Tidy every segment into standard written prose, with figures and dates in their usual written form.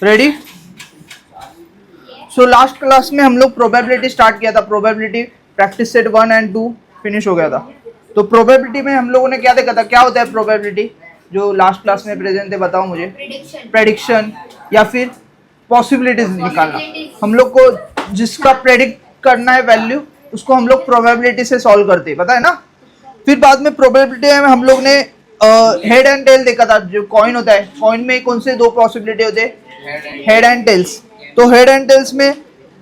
Ready? So last class में हम लोग प्रोबेबिलिटी स्टार्ट किया था, प्रोबेबिलिटी प्रैक्टिस सेट 1 और 2 फिनिश हो गया था। तो प्रोबेबिलिटी में हम लोगों ने क्या देखा था, क्या होता है प्रोबेबिलिटी, जो लास्ट क्लास में प्रेजेंट थे, बताओ मुझे। प्रेडिक्शन या फिर पॉसिबिलिटीज निकालना। हम लोग को जिसका प्रेडिक्ट करना है वैल्यू, उसको हम लोग प्रोबेबिलिटी से सॉल्व करते हैं, पता है ना। फिर बाद में प्रोबेबिलिटी में हम लोग ने हेड एंड टेल देखा था। जो कॉइन होता है, कॉइन में कौन से दो पॉसिबिलिटी होते हैं, हेड एंड टेल्स। तो हेड एंड टेल्स में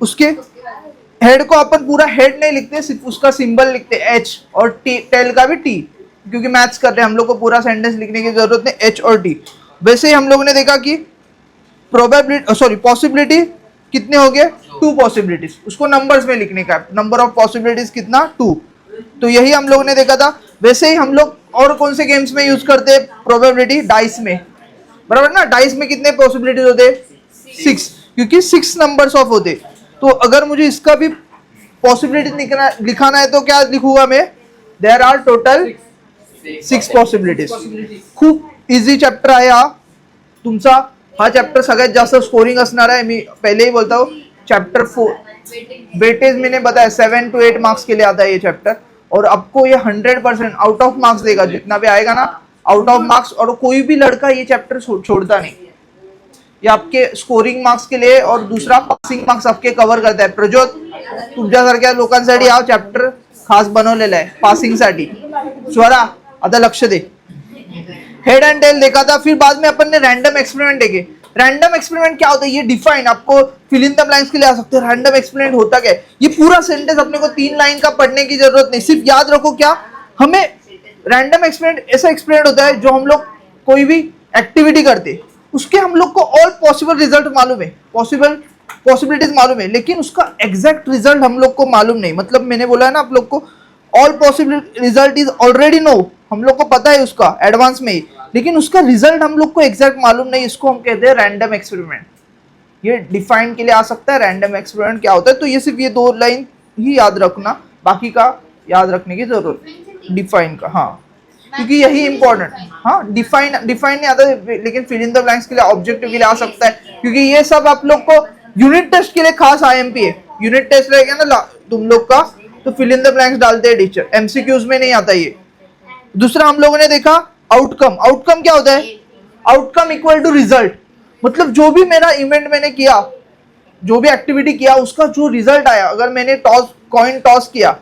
उसके हेड को अपन पूरा हेड नहीं लिखते, सिर्फ उसका सिंबल लिखते एच, और टेल का भी टी, क्योंकि मैथ्स कर रहे हैं हम लोग को पूरा सेंटेंस लिखने की जरूरत नहीं, एच और टी। वैसे ही हम लोग ने देखा कि पॉसिबिलिटी कितने हो गए, 2 पॉसिबिलिटीज, उसको नंबर्स में लिखने का, नंबर ऑफ पॉसिबिलिटीज कितना, 2। तो यही हम लोग ने देखा था। वैसे ही हम लोग और कौन से गेम्स में यूज करते हैं प्रोबेबिलिटी, डाइस में, बराबर ना। डाइस में कितने पॉसिबिलिटीज होते, 6, क्योंकि 6 नंबर्स ऑफ होते। तो अगर मुझे इसका भी पॉसिबिलिटी लिखाना है तो क्या लिखूंगा मैं, देयर आर टोटल 6 पॉसिबिलिटीज। खूप इझी चॅप्टर आहे हा तुमचा। हा चॅप्टर सगळ्यात जास्त स्कोरिंग असणार आहे। मी पहले ही बोलता हूँ, चैप्टर 4 वेटेज मैंने बताया 7 to 8 मार्क्स के लिए आता है ये चैप्टर, और आपको ये 100% आउट ऑफ मार्क्स देगा। जितना भी आएगा ना आउट ऑफ मार्क्स, और कोई भी लड़का ये चैप्टर छोड़ता नहीं। ये आपके स्कोरिंग मार्क्स के लिए, और दूसरा पासिंग मार्क्स आपके कव्हर करता है। प्रज्योत, तुमच्यासारख्या लोकांसाठी हा चॅप्टर खास बनवलेला आहे पासिंगसाठी। स्वरा, आता लक्ष दे। हेड एंड टेल देखा था। फिर बाद में अपन ने रैंडम एक्सपेरिमेंट देखे। रैंडम एक्सपेरिमेंट क्या होता है, ये डिफाइन, आपको फिल इन द ब्लैंक्स के लिए आ सकते हैं। रैंडम एक्सपेरिमेंट होता क्या है, ये पूरा सेंटेंस अपने को 3 लाइन का पढ़ने की जरूरत नहीं, सिर्फ याद रखो क्या हमें रैंडम एक्सपेरिमेंट ऐसा एक्सपेरिमेंट होता है जो हम लोग कोई भी एक्टिविटी करते, उसके हम लोग को ऑल पॉसिबल रिजल्ट मालूम है, पॉसिबिलिटीज मालूम है, लेकिन उसका एग्जैक्ट रिजल्ट हम लोग को मालूम नहीं। मतलब मैंने बोला है ना आप लोग को, all possible result is already know, हम लोग को पता है उसका एडवांस में ही, लेकिन उसका रिजल्ट हम लोग को एग्जैक्ट मालूम नहीं। इसको हम कहते हैं रैंडम एक्सपेरिमेंट। ये डिफाइन के लिए आ सकता है रैंडम एक्सपेरिमेंट क्या होता है। तो ये सिर्फ ये 2 लाइन ही याद रखना, बाकी का याद रखने की जरूरत डिफाइन का, हाँ, क्योंकि यही इंपॉर्टेंट। हाँ, डिफाइन नहीं आता, लेकिन फिल इन द ब्लैंक्स के लिए, ऑब्जेक्टिव के लिए आ सकता है, क्योंकि ये सब आप लोग को यूनिट टेस्ट के लिए खास आईएमपी है। यूनिट टेस्ट रहेगा ना तुम लोग का, तो फिल इन द ब्लैंक्स डालते हैं टीचर, एमसीक्यूज में नहीं आता ये। दूसरा हम लोगों ने देखा आउटकम। आउटकम क्या होता है, आउटकम इक्वल टू रिजल्ट। मतलब जो भी मेरा इवेंट मैंने किया, जो भी एक्टिविटी किया, उसका जो रिजल्ट आया, अगर मैंने कॉइन टॉस किया,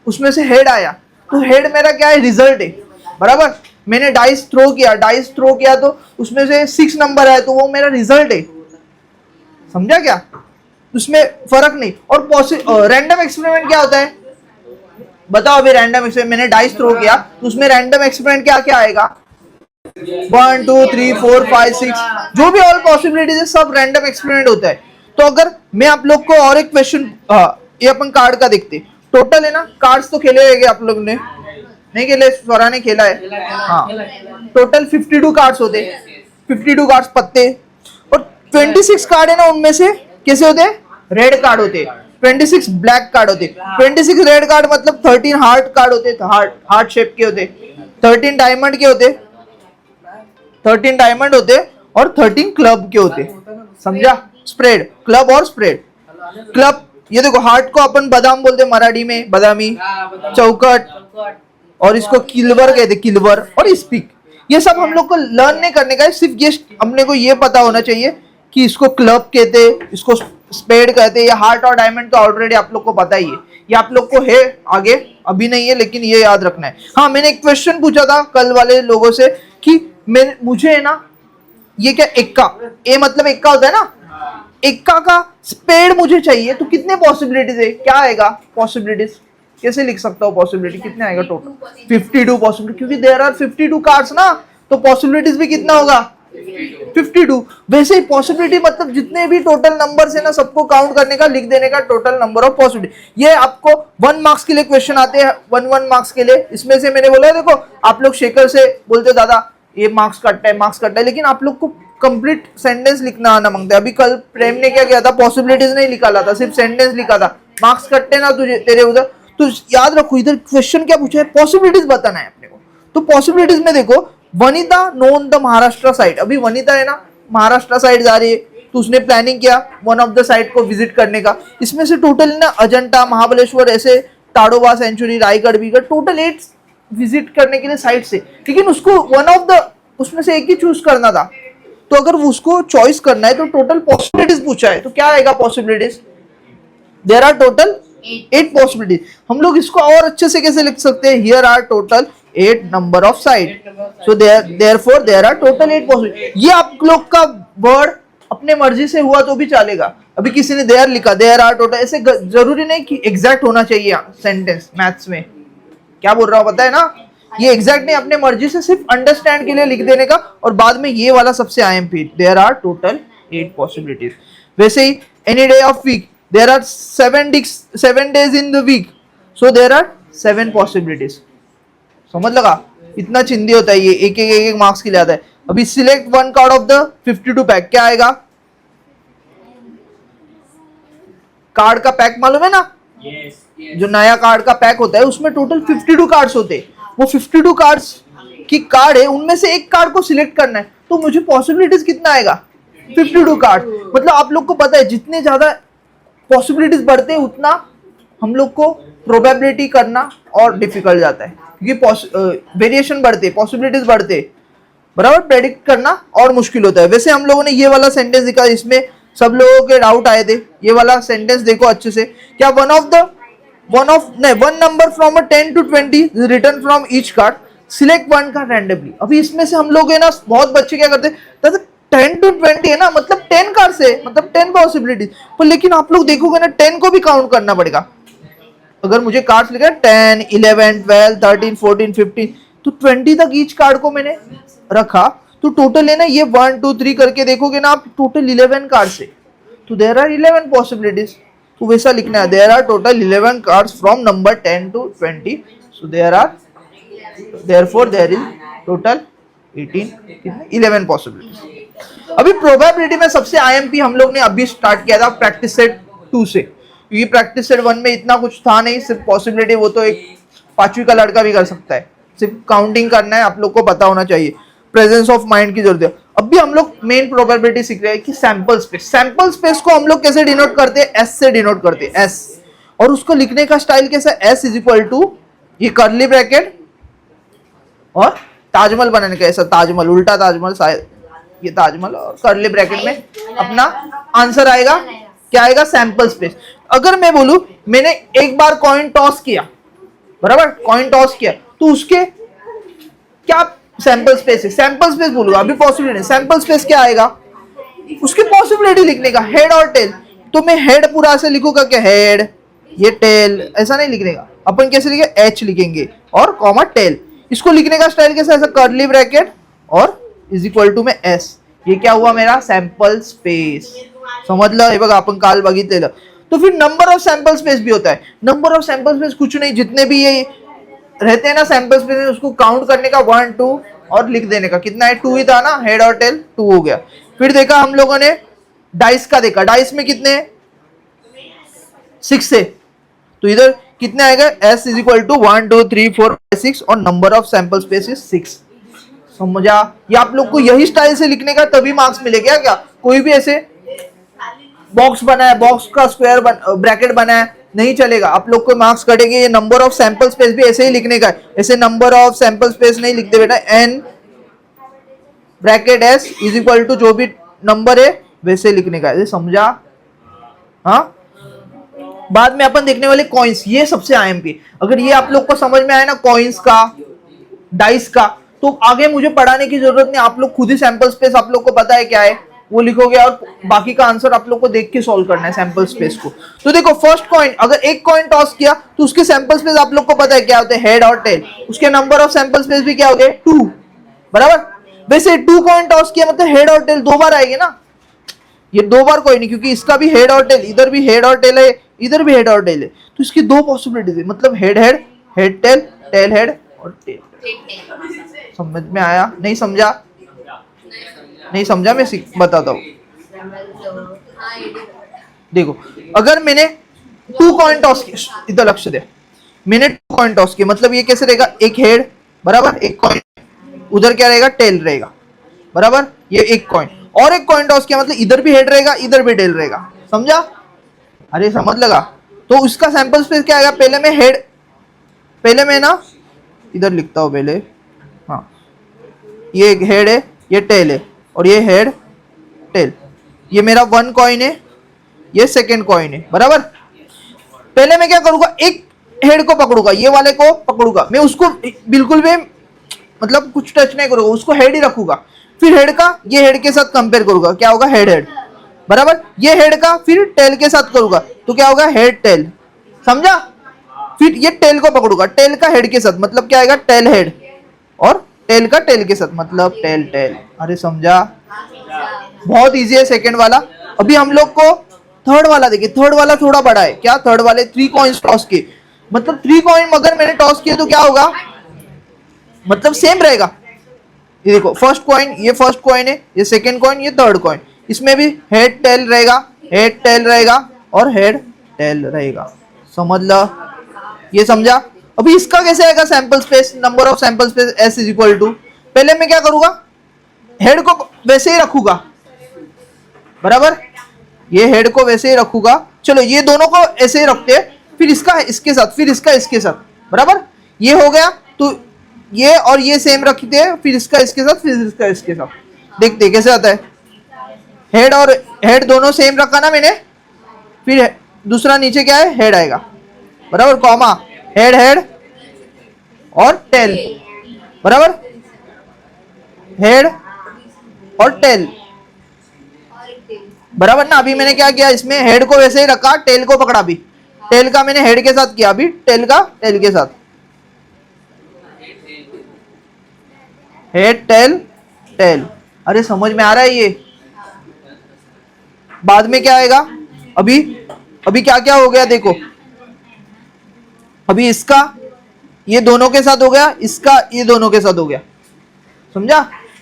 उसमें से हेड आया, तो हेड मेरा क्या है, रिजल्ट है, बराबर। मैंने डाइस थ्रो किया तो उसमें से 6 नंबर आया, तो वो मेरा रिजल्ट है, समझा क्या, उसमें फर्क नहीं। और रैंडम एक्सपेरिमेंट क्या होता है, बताओ अभी। रैंडम एक्सपेरिमेंट, मैंने डाइस थ्रो किया, तो उसमें रैंडम एक्सपेरिमेंट क्या क्या आएगा, 1 2 3 4 5 6, जो भी ऑल पॉसिबिलिटीज है सब रैंडम एक्सपेरिमेंट होता है। तो अगर मैं आप लोग को और एक क्वेश्चन, ये अपन कार्ड का देखते, टोटल है ना, कार्ड्स तो खेले होंगे आप लोग ने, नहीं खेले, स्वरा ने खेला है, हाँ। टोटल 52 कार्ड्स होते, 52 कार्ड्स पत्ते, और 26 कार्ड है ना, उनमें से कैसे होते हैं, रेड कार्ड होते, 26 ब्लैक कार्ड होते, 26 रेड कार्ड मतलब 13 हार्ट कार्ड होते, हार्ट शेप के होते, 13 डायमंड के होते, 13 डायमंड होते, और 13 क्लब के होते, समझा। स्प्रेड, क्लब और स्प्रेड। क्लब, ये देखो, हार्ट को अपन बादाम बोलते मराठी में, बादामी, चौकट, और इसको किलवर कहते, किलवर, और स्पिक। ये सब हम लोग को लर्न नहीं करने का है, सिर्फ ये हमने को ये पता होना चाहिए कि इसको क्लब कहते, इसको स्पेड कहते, या हार्ट और डायमंड तो ऑलरेडी आप लोग को पता ही है, ये आप लोग को है, आगे अभी नहीं है, लेकिन ये याद रखना है। हाँ, मैंने एक क्वेश्चन पूछा था कल वाले लोगों से कि मुझे है ना, ये क्या एक्का, ए मतलब एक्का होता है ना, एक्का का स्पेड मुझे चाहिए, तो कितने पॉसिबिलिटीज है, क्या आएगा पॉसिबिलिटीज, कैसे लिख सकता हूँ पॉसिबिलिटी, कितने आएगा टोटल, 52 पॉसिबिलिटी, क्योंकि देयर आर 52 कार्ड्स ना, तो पॉसिबिलिटीज भी कितना होगा, 52। वैसे ही पॉसिबिलिटी मतलब जितने भी टोटल नंबर्स है ना, सबको काउंट करने का, लिख देने का टोटल नंबर ऑफ पॉसिबिलिटी। ये आपको 1 मार्क्स के लिए क्वेश्चन आते हैं, 1 मार्क्स के लिए। इसमें से मैंने बोला, देखो आप लोग शेखर से बोलते दादा ये मार्क्स कटता है, लेकिन आप लोग को कंप्लीट सेंटेंस लिखना आना मांगते। अभी कल प्रेम ने क्या किया था, पॉसिबिलिटीज नहीं निकाला था, सिर्फ सेंटेंस लिखा था, मार्क्स कटते ना तुझे तेरे उधर। तो याद रखो, इधर क्वेश्चन क्या पूछा है, पॉसिबिलिटीज बताना है अपने को। तो पॉसिबिलिटीज में देखो, Vanita known the Maharashtra side, अभी वनिता है ना महाराष्ट्र साइड जा रही है, तो उसने प्लानिंग किया वन ऑफ द साइट को विजिट करने का। इसमें से टोटल ना अजंता, महाबलेश्वर, ऐसे ताड़ोबा सेंचुरी, रायगढ़, बीगढ़, टोटल 8 विजिट करने के लिए साइट से, लेकिन उसको वन ऑफ द उसमें से एक ही चूज करना था। तो अगर उसको चॉइस करना है तो टोटल पॉसिबिलिटीज पूछा है, तो क्या आएगा possibilities? There are total 8 possibilities. हम लोग इसको और अच्छे से कैसे लिख सकते हैं? Here are total 8 number of site, so therefore there are total 8 possibility. ये आप लोग का वर्ड अपने मर्जी से हुआ तो भी चलेगा। अभी किसी ने देयर लिखा, देयर आर टोटल, ऐसे जरूरी नहीं कि एग्जैक्ट होना चाहिए सेंटेंस। मैथ्स में क्या बोल रहा हूं पता है ना, ये एग्जैक्ट नहीं, अपने मर्जी से सिर्फ अंडरस्टैंड के लिए लिख देने का, और बाद में ये वाला सबसे IMP, there are total 8 possibilities. वैसे ही any day of week, there are 7 days in the week, so there are 7 possibilities. समझ लगा? इतना चिंदी होता है ये, एक मार्क्स के लिए आता है। अभी select one card of the 52 pack, क्या आएगा? कार्ड का पैक मालूम है ना? जो नया कार्ड का पैक होता है उसमें टोटल 52 कार्ड्स होते हैं। वो 52 कार्ड्स की कार्ड है, उनमें से एक कार्ड को सिलेक्ट करना है, तो मुझे पॉसिबिलिटीज कितना आएगा? 52 कार्ड। मतलब आप लोग को पता है जितने ज्यादा पॉसिबिलिटीज बढ़ते हैं उतना हम लोग को प्रोबेबिलिटी करना और डिफिकल्ट जाता है, क्योंकि वेरिएशन बढ़ते, पॉसिबिलिटीज बढ़ते, बराबर, प्रेडिक्ट करना और मुश्किल होता है। वैसे हम लोगों ने ये वाला सेंटेंस देखा, इसमें सब लोगों के डाउट आए थे। ये वाला सेंटेंस देखो अच्छे से, क्या one number from 10 to 20 return from each card, select one card randomly. अभी इसमें से हम लोग है ना, बहुत बच्चे क्या करते हैं, 10 to 20 है ना, मतलब 10 कार्ड से, मतलब 10 पॉसिबिलिटीज, पर लेकिन आप लोग देखोगे ना 10 को भी काउंट करना पड़ेगा। अगर मुझे कार्ड्स लिखा है 10, 11, 12, 13, 14, 15, तो 20 तक ईच कार्ड को मैंने रखा, तो टोटल है ना ये 1, 2, 3 करके देखोगे ना आप, टोटल 11 कार्ड से, तो देयर आर 11 पॉसिबिलिटीज। तो वैसा लिखना है, there are total 11 cards from number 10 to 20, so therefore there is total 11 possibilities. अभी प्रोबेबिलिटी में सबसे आईएमपी हम लोग ने अभी स्टार्ट किया था प्रैक्टिस सेट 2 से, क्योंकि प्रैक्टिस सेट 1 में इतना कुछ था नहीं, सिर्फ पॉसिबिलिटी, वो तो एक 5वीं का लड़का भी कर सकता है, सिर्फ काउंटिंग करना है, आप लोग को पता होना चाहिए, प्रेजेंस ऑफ माइंड की जरूरत है। अभी हम लोग मेन प्रोबेबिलिटी सीख रहे हैं कि सैंपल स्पेस को हम लोग कैसे डिनोट करते हैं? एस से डिनोट करते हैं, एस। और उसको लिखने का स्टाइल कैसा? एस इज इक्वल टू ये कर्ली ब्रैकेट और ताजमहल बनाने का, ऐसा ताजमहल, उल्टा ताजमहल शायद, ये ताजमहल, और कर्ली ब्रैकेट में अपना आंसर आएगा, क्या आएगा? Sample space. अगर मैं बोलूं मैंने एक बार कॉइन टॉस किया, बराबर, कॉइन टॉस किया, तो उसके क्या सैंपल स्पेस है? सैंपल स्पेस बोलूंगा, अभी पॉसिबिलिटी, सैंपल स्पेस क्या आएगा? उसकी पॉसिबिलिटी लिखने का, हेड और टेल। तो मैं हेड पूरा ऐसे लिखूंगा क्या? हेड, ये टेल, ऐसा नहीं लिखने का, अपन कैसे लिखे? एच लिखेंगे और कॉमा टेल। इसको लिखने का स्टाइल कैसा? ऐसा कर्ली ब्रैकेट और इज इक्वल टू में एस। ये क्या हुआ मेरा? Sample space. समझ लो, हे बघा आपण काल बघितलेलं। तो फिर नंबर ऑफ सैंपल स्पेस भी होता है। नंबर ऑफ सैंपल स्पेस कुछ नहीं, जितने भी ये रहते हैं ना सैंपल स्पेस, उसको काउंट करने का 1, 2 और लिख देने का। कितना है? 2 ही था ना, हेड और टेल 2 हो गया। फिर देखा हम लोगों ने डाइस का, देखा डाइस में कितने? 6 है, तो इधर कितने आएगा? एस इज इक्वल टू 1, 2, 3, 4, 5, 6 और number of sample space is 6। समझा? ये आप लोग को यही स्टाइल से लिखने का, तभी मार्क्स मिलेगा। क्या कोई भी ऐसे बॉक्स बनाया, बॉक्स का स्क्वायर ब्रैकेट बनाया, नहीं चलेगा, आप लोग को मार्क्स कटेंगे। ये नंबर ऑफ सैंपल स्पेस भी ऐसे ही लिखने का है, ऐसे नंबर ऑफ सैंपल स्पेस नहीं लिखते बेटा, n bracket s is equal to जो भी नंबर है वैसे लिखने का है। समझा? हाँ, बाद में अपन देखने वाले कॉइन्स, ये सबसे आईएमपी। अगर ये आप लोग को समझ में आया ना, कॉइन्स का, डाइस का, तो आगे मुझे पढ़ाने की जरूरत नहीं, आप लोग खुद ही सैंपल स्पेस आप लोग को पता है क्या है वो लिखोगे, और बाकी का आंसर आप लोग को देख के सॉल्व करना है सैंपल स्पेस को। तो देखो फर्स्ट कॉइन, अगर एक कॉइन टॉस किया तो उसके सैंपल स्पेस आप लोग को पता है क्या होते हैं? हेड और टेल। उसके नंबर ऑफ सैंपल स्पेस भी क्या होते हैं? 2, बराबर। वैसे 2 कॉइन टॉस किया मतलब हेड और टेल 2 बार आएंगे ना, ये 2 बार कोई नहीं, क्योंकि इसका भी हेड और टेल, इधर भी हेड और टेल है, इधर भी हेड और टेल है, तो इसकी 2 पॉसिबिलिटीज है, मतलब head head, head tail, tail head और टेल। समझ में आया? नहीं समझा? नहीं समझा? मैं बताता हूँ। देखो अगर मैंने 2 कॉइन टॉस किए, इधर लक्ष्य दे, मैंने 2 कॉइन टॉस किए, मतलब ये कैसे रहेगा? एक हेड, बराबर, एक कॉइन, उधर क्या रहेगा? टेल रहेगा, बराबर, ये एक कॉइन। और एक कॉइन टॉस किया मतलब इधर भी हेड रहेगा इधर भी टेल रहेगा, समझा? अरे समझ लगा? तो उसका सैंपल स्पेस क्या आएगा? पहले मैं ना इधर लिखता हूं पहले, हाँ ये हेड है, ये टेल है, और ये हेड टेल, ये मेरा वन कॉइन है, ये सेकेंड कॉइन है, बराबर? पहले मैं क्या करूंगा, एक हेड को पकड़ूंगा, ये वाले को पकड़ूंगा, मैं उसको बिल्कुल भी मतलब कुछ टच नहीं करूंगा, उसको हेड ही रखूंगा। फिर हेड का ये हेड के साथ कंपेयर करूंगा, क्या होगा? हेड हेड, बराबर? ये हेड का फिर टेल के साथ करूंगा तो क्या होगा? हेड टेल, समझा? फिर ये टेल को पकड़ूंगा, टेल का हेड के साथ मतलब क्या आएगा? टेल हेड, और टेल का टेल के साथ मतलब टेल टेल। अरे समझा? बहुत इजी है सेकंड वाला। अभी हम लोग को थर्ड वाला देखिए, थर्ड वाला थोड़ा बड़ा है। क्या? थर्ड वाले 3 कॉइन्स टॉस किए, मतलब 3 कॉइन अगर मैंने टॉस किए तो क्या होगा? मतलब सेम रहेगा। ये देखो, फर्स्ट कॉइन, ये फर्स्ट कॉइन है, ये सेकंड कॉइन, ये थर्ड कॉइन, इसमें भी हेड टेल रहेगा, हेड टेल रहेगा और हेड टेल रहेगा, समझ लो? ये समझा? अभी इसका कैसे आएगा sample space? Number of sample space s is equal to, पहले मैं क्या करूंगा? हेड को वैसे ही रखूंगा, बराबर? ये हेड को वैसे ही रखूंगा, चलो ये दोनों को ऐसे ही रखते हैं, फिर इसका इसके साथ, फिर इसका इसके साथ, बराबर? ये हो गया, तो ये और ये सेम रखते हैं, फिर इसका इसके साथ, फिर इसका इसके साथ। देखते हैं कैसे आता है। हेड और हेड दोनों सेम रखा ना मैंने, फिर दूसरा नीचे क्या है? हेड आएगा, बराबर? कॉमा, हेड हेड और टेल, बराबर? हेड और टेल, बराबर ना? अभी मैंने क्या किया, इसमें हेड को वैसे ही रखा, टेल को पकड़ा, भी टेल का मैंने हेड के साथ किया, अभी टेल का टेल के साथ, हेड टेल टेल। अरे समझ में आ रहा है ये? बाद में क्या आएगा? अभी अभी क्या क्या हो गया देखो, अभी इसका ये दोनों के साथ हो गया, इसका ये दोनों के साथ हो गया, समझा?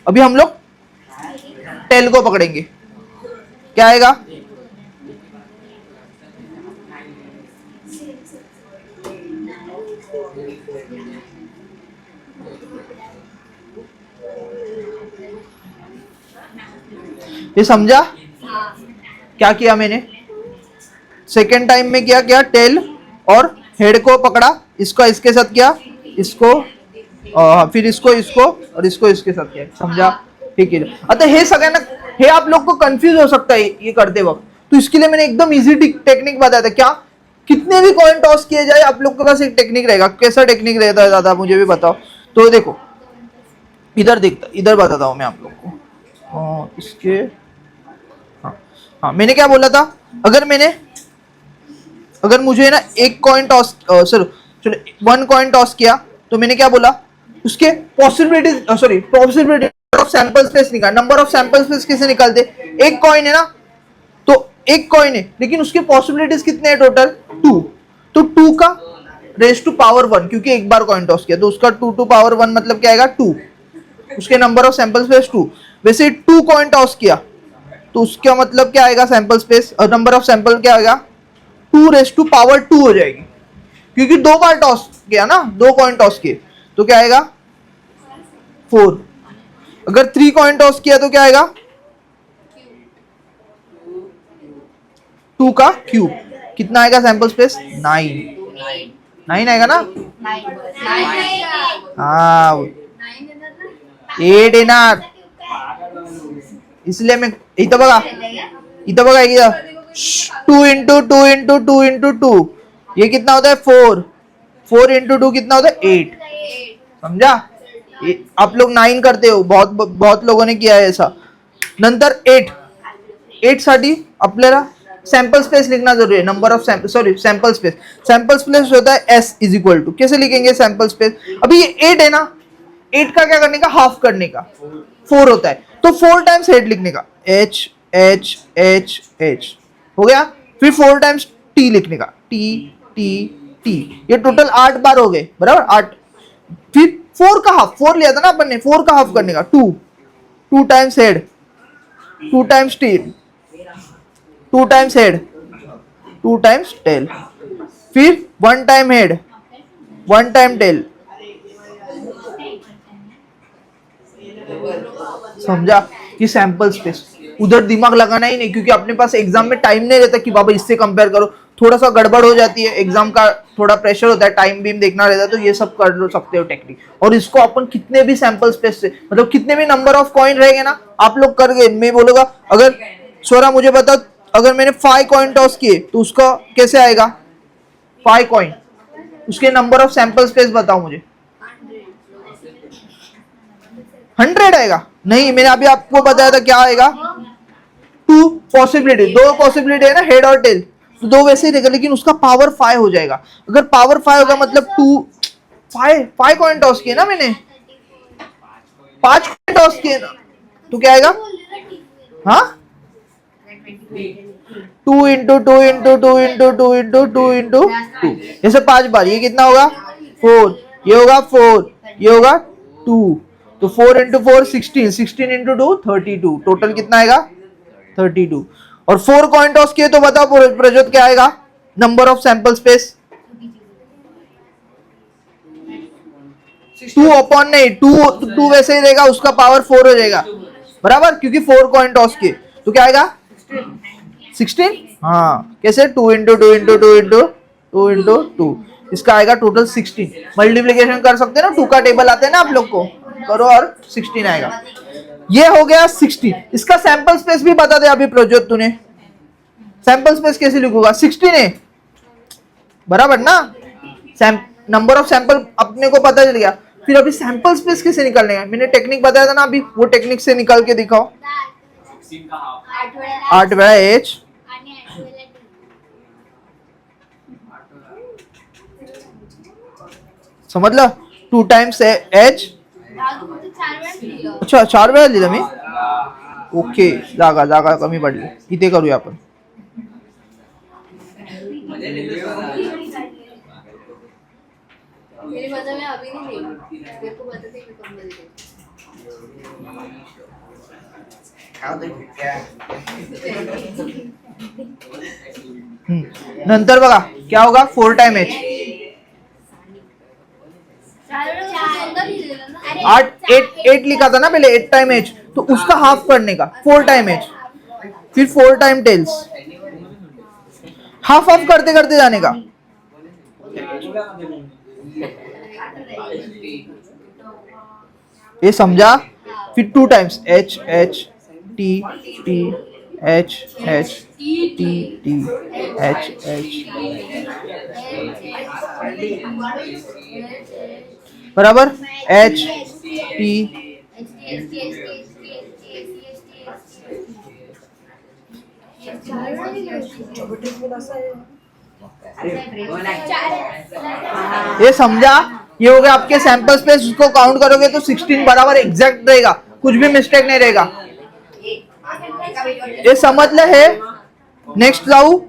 अभी हम लोग टेल को पकड़ेंगे, क्या आएगा? ये समझा क्या किया मैंने? सेकेंड टाइम में क्या किया? टेल और हेड को पकड़ा, इसको इसके साथ किया, इसको फिर इसको इसको और इसको इसके साथ किया, समझा? ठीक है। आता हे सगळ्यांना, हे आप लोग को कंफ्यूज हो सकता है ये करते वक्त, तो इसके लिए मैंने एकदम इजी टेक्निक बताया था। क्या? कितने भी कॉइन टॉस किए जाए आप लोग के पास एक टेक्निक रहेगा। कैसा टेक्निक रहता है दादा, मुझे भी बताओ। तो देखो इधर बताता हूं मैं आप लोग को, इसके, हाँ मैंने क्या बोला था, अगर मुझे ना एक कॉइन टॉस चलो 1 कॉइन टॉस किया, तो मैंने क्या बोला? उसके प्रोबेबिलिटी ऑफ सैंपल स्पेस निकाल। नंबर ऑफ सैंपल स्पेस कैसे निकालते? एक कॉइन है ना, तो एक कॉइन है, लेकिन उसके पॉसिबिलिटीज कितने हैं टोटल? 2, तो 2 का रेज टू पावर 1, क्योंकि एक बार कॉइन टॉस किया, तो उसका 2 टू पावर 1 मतलब क्या आएगा? 2, उसके नंबर ऑफ सैंपल स्पेस 2। वैसे 2 कॉइन टॉस किया तो उसका मतलब क्या आएगा? सैंपल स्पेस और नंबर ऑफ सैंपल क्या आएगा? 2 रेज टू पावर 2 हो जाएगी, क्योंकि 2 बार टॉस किया ना, 2 कॉइन टॉस किए, तो क्या आएगा? 4। अगर 3 कॉइन टॉस किया तो क्या आएगा? 2 का क्यूब। कितना आएगा सैंपल स्पेस? 9 आएगा ना? हाँ 8 येणार, इसलिए मैं इथं बघा 2 इंटू 2 इंटू 2 इंटू 2, ये कितना होता है? 4। 4 इंटू 2 कितना होता है? 8, समझा? आप लोग 9 करते हो, बहुत लोगों ने किया है ऐसा। नंतर 8 साठी आपल्याला सैंपल स्पेस लिखना जरूरी है। नंबर ऑफ सैंपल स्पेस होता है एस इज इक्वल टू, कैसे लिखेंगे सैंपल स्पेस? अभी ये 8 है ना, 8 का क्या करने का? हाफ करने का। 4 होता है, तो 4 टाइम्स हेड लिखने का, एच एच एच एच हो गया। फिर 4 टाइम्स टी लिखने का, टी टी टी, ये टोटल 8 बार हो गए, बराबर? 8। फिर 4 का हाफ, 4 लिया था ना अपन ने, 4 का हाफ करने का, 2 times head, 2 times T, 2 times head, 2 times tail, फिर 1 टाइम हेड, 1 टाइम टेल, समझा? ये सैंपल स्पेस। उधर दिमाग लगाना ही नहीं, क्योंकि अपने पास एग्जाम में टाइम नहीं रहता कि बाबा इससे कंपेयर करो, थोड़ा सा गड़बड़ हो जाती है, एग्जाम का थोड़ा प्रेशर होता है, टाइम बीम देखना रहता है, तो ये सब कर लो सकते हो टेक्निक। और इसको अपन कितने भी सैंपल स्पेस से, मतलब कितने भी नंबर ऑफ कॉइन रहेंगे ना, आप लोग कर गए। मैं बोलूंगा अगर स्वरा मुझे बता, अगर मैंने 5 कॉइन टॉस किए तो उसका कैसे आएगा 5 कॉइन, उसके नंबर ऑफ सैंपल स्पेस बताओ मुझे। 100 आएगा? नहीं, मैंने अभी आपको बताया था क्या आएगा, 2 पॉसिबिलिटी, 2 पॉसिबिलिटी है ना, हेड और टेल, तो 2 वैसे ही रहेगा, लेकिन उसका पावर 5 हो जाएगा। अगर पावर 5 होगा मतलब 5 कॉइन टॉस किए ना मैंने, 5 कॉइन टॉस किए ना, तो क्या आएगा, हाँ 2 into 2 into 2 into 2 into 2 into 2, जैसे 5 बार, ये कितना होगा 4, ये होगा 4, ये होगा 2, तो 4 इंटू 4 16, 16 इंटू 2 32, टोटल कितना आएगा 32। और 4 कॉइन टॉस किए तो बताओ प्रज्योत क्या आएगा number of sample space, 2 upon नहीं, 2 वैसे ही रहेगा, उसका पावर 4 हो जाएगा बराबर, क्योंकि 4 कॉइन टॉस किए, तो क्या आएगा 16। हाँ कैसे, 2 इंटू 2 इंटू 2 इंटू 2 इंटू 2, इसका आएगा टोटल 16। मल्टीप्लीकेशन कर सकते हैं ना, 2 का टेबल आता है ना आप लोग को, करो और 16 आएगा। ये हो गया 16। इसका सैंपल स्पेस भी बता दे अभी प्रज्योत तूने, सैंपल स्पेस कैसे लिखूंगा, 16 है बराबर ना, नंबर ऑफ सैंपल अपने को पता चल गया। फिर अभी सैंपल स्पेस कैसे निकालने का, मैंने टेक्निक बताया था ना अभी, वो टेक्निक से निकाल के दिखाओ। 8 वेळा h, समजलं, 2 टाइम्स h, अच्छा 4 वेळा लिहिलं मी, ओके, जागा जागा कमी पडली, इथे करूया आपण। नंतर बघा क्या होगा 4 टाइम h, 8 लिखा था ना पहले, 8 टाइम h, तो उसका हाफ करने का 4 टाइम h, फिर 4 टाइम टेल्स, हाफ हाफ करते करते जाने का। ये समझा, फिर 2 times h h t t h h t t h h, बराबर h t, ये समझा, ये हो गया आपके सैंपल स्पेस, उसको काउंट करोगे तो 16 बराबर एग्जैक्ट रहेगा, कुछ भी मिस्टेक नहीं रहेगा, ये समझ ले है। नेक्स्ट जाऊ,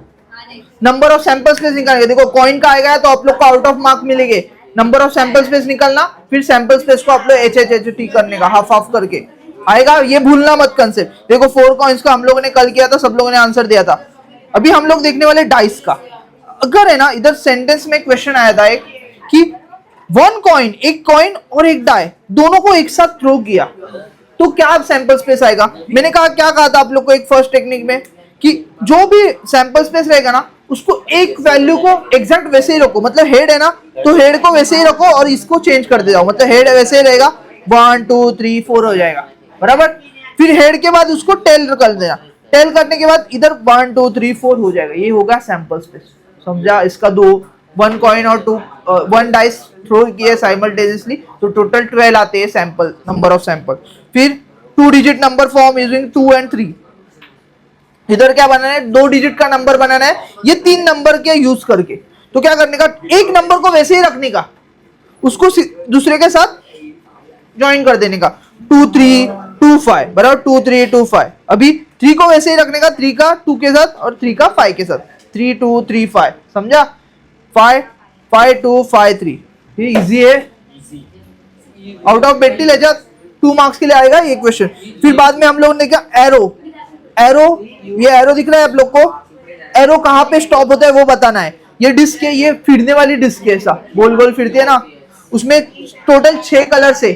नंबर ऑफ सैंपल स्पेस निकालेंगे, देखो कॉइन का आएगा तो आप लोग को आउट ऑफ मार्क मिलेंगे, नंबर ऑफ सैंपल स्पेस निकालना, फिर सैंपल स्पेस को आप लोग एच एच एच टी करने का, हाफ हाफ करके आएगा, ये भूलना मत कंसेप्ट। देखो 4 कॉइन्स का हम लोगों ने कल किया था, सब लोगों ने आंसर दिया था। अभी हम लोग देखने वाले डाइस का। अगर है ना, इधर सेंटेंस में क्वेश्चन आया था एक कि 1 कॉइन, एक कॉइन और एक डाई, दोनों को एक साथ थ्रो किया तो क्या सैंपल स्पेस आएगा। मैंने कहा क्या कहा था आप लोग को एक फर्स्ट टेक्निक में कि जो भी सैंपल स्पेस रहेगा ना, उसको एक वैल्यू को एग्जैक्ट वैसे ही रखो, मतलब हेड है ना तो हेड को वैसे ही रखो और इसको चेंज कर दे जाओ, मतलब हेड वैसे ही रहेगा, 1 2 3 4 हो जाएगा बराबर। फिर हेड के बाद उसको टेल कर देना, टेल करने के बाद इधर 1 2 3 4 हो जाएगा, ये होगा सैंपल स्पेस। समझा, इसका 1 कॉइन और 1 डाइस थ्रो किए साइमल्टेनियसली तो टोटल 12 आते हैं सैंपल, नंबर ऑफ सैंपल। फिर 2 digit number form using 2 and 3, इधर क्या बनाना है, 2 डिजिट का नंबर बनाना है, ये 3 नंबर के यूज करके। तो क्या करने का, एक नंबर को वैसे ही रखने का, उसको दूसरे के साथ ज्वाइन कर देने का, 2 3 2 5 बराबर 2 3 2 5। अभी 3 को वैसे ही रखने का, 3 का 2 के साथ और 3 का 5 के साथ, 3 2 3 5। समझा, 5 5 2 5 3, ये इजी है, आउट ऑफ 80 ले जा, 2 मार्क्स के लिए आएगा ये क्वेश्चन। फिर बाद में हम लोगों ने क्या, एरो, एरो, ये एरो दिख रहा है आप लोग को, एरो कहाँ पे स्टॉप होता है वो बताना है। ये डिस्क है, ये फिरने वाली डिस्क है, ऐसा गोल गोल फिरती है ना, उसमें टोटल 6 कलर से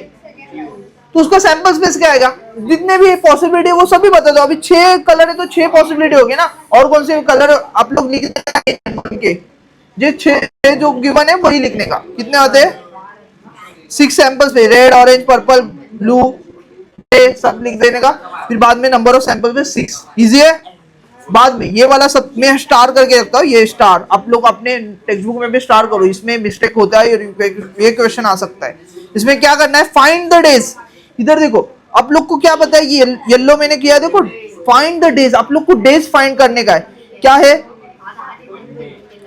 तो उसका सैंपल स्पेस क्या आएगा, जितने भी पॉसिबिलिटी है वो सभी बता दो। अभी 6 कलर है तो 6 पॉसिबिलिटी होगी ना, और कौन से कलर आप लोग लिख के, जो 6 जो गिवन है वही लिखने का। कितने होते हैं, 6 सैंपल्स पे, रेड ऑरेंज पर्पल ब्लू सब लिख देने का। फिर बाद में नंबर ऑफ सैंपल पे 6, इजी है। बाद में ये वाला सब मैं स्टार करके रखता हूँ, ये स्टार आप लोग अपने टेक्स्ट बुक में भी स्टार करो, इसमें मिस्टेक होता है, ये क्वेश्चन आ सकता है। इसमें क्या करना है, फाइंड द डेज। इधर देखो आप लोग को क्या पता है, ये येलो मैंने किया, देखो फाइंड द डेज, आप लोग को डेज फाइंड करने का है। क्या है,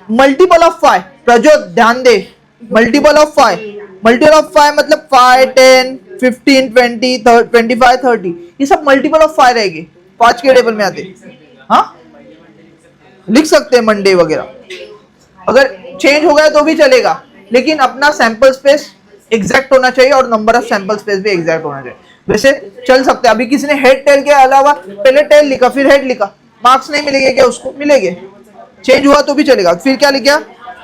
मल्टीपल ऑफ 5। प्रज्योत ध्यान दे, मल्टीपल ऑफ 5, मल्टीपल ऑफ 5 मतलब 5 10 15 20 25 30, ये सब मल्टीपल ऑफ 5 रहेंगे, 5 के टेबल में आते। हाँ लिख सकते हैं मंडे वगैरह, अगर चेंज हो गया तो भी चलेगा, लेकिन अपना सैंपल स्पेस एग्जैक्ट होना चाहिए और नंबर ऑफ सैंपल स्पेस भी एग्जैक्ट होना चाहिए। वैसे चल सकते हैं, अभी किसी ने हेड टेल के अलावा पहले टेल लिखा फिर हेड लिखा, मार्क्स नहीं मिलेंगे क्या, उसको मिलेंगे, चेंज हुआ तो भी चलेगा। फिर क्या लिखा,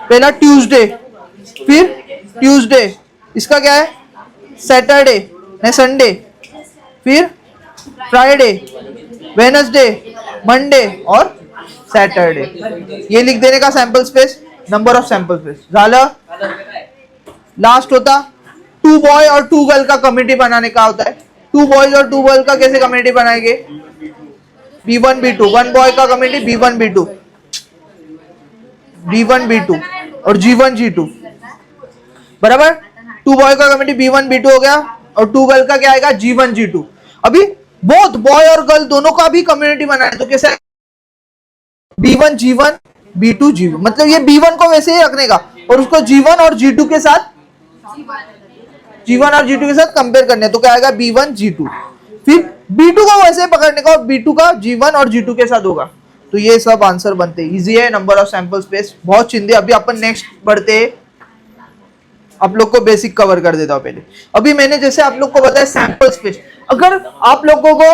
पहला ट्यूसडे, फिर ट्यूसडे, इसका क्या है सैटरडे नहीं संडे, फिर फ्राइडे वेडनेसडे मंडे और सैटरडे, ये लिख देने का sample space, number of sample space झालं। लास्ट होता 2 बॉय और 2 गर्ल का कम्युनिटी बनाने का होता है। 2 बॉयज और 2 गर्ल का कैसे कम्युनिटी बनाएंगे, B1 B2, 1 बॉय का community B1 B2, B1 B2 और G1 G2 बराबर। 2 बॉय का कम्युनिटी B1 B2 हो गया और 2 गर्ल का क्या आएगा G1 G2। अभी बोथ बॉय और गर्ल दोनों का भी कम्युनिटी बनाए तो कैसे, B1 G1 B2 G1, मतलब ये B1 को वैसे ही रखने का और उसको G1 और G2 के साथ, G1 और G2 के साथ कंपेयर करने, तो क्या आएगा B1 G2। फिर B2 को वैसे पकड़ने का और B2 का G1 और G2 के साथ होगा। तो ये सब आंसर बनते हैं, इजी है। नंबर ऑफ सैंपल स्पेस बहुत चिंदे। अभी अपन नेक्स्ट बढ़ते, आप लोग को बेसिक कवर कर देता हूं पहले। अभी मैंने जैसे आप लोग को बताया सैंपल स्पेस, अगर आप लोगों को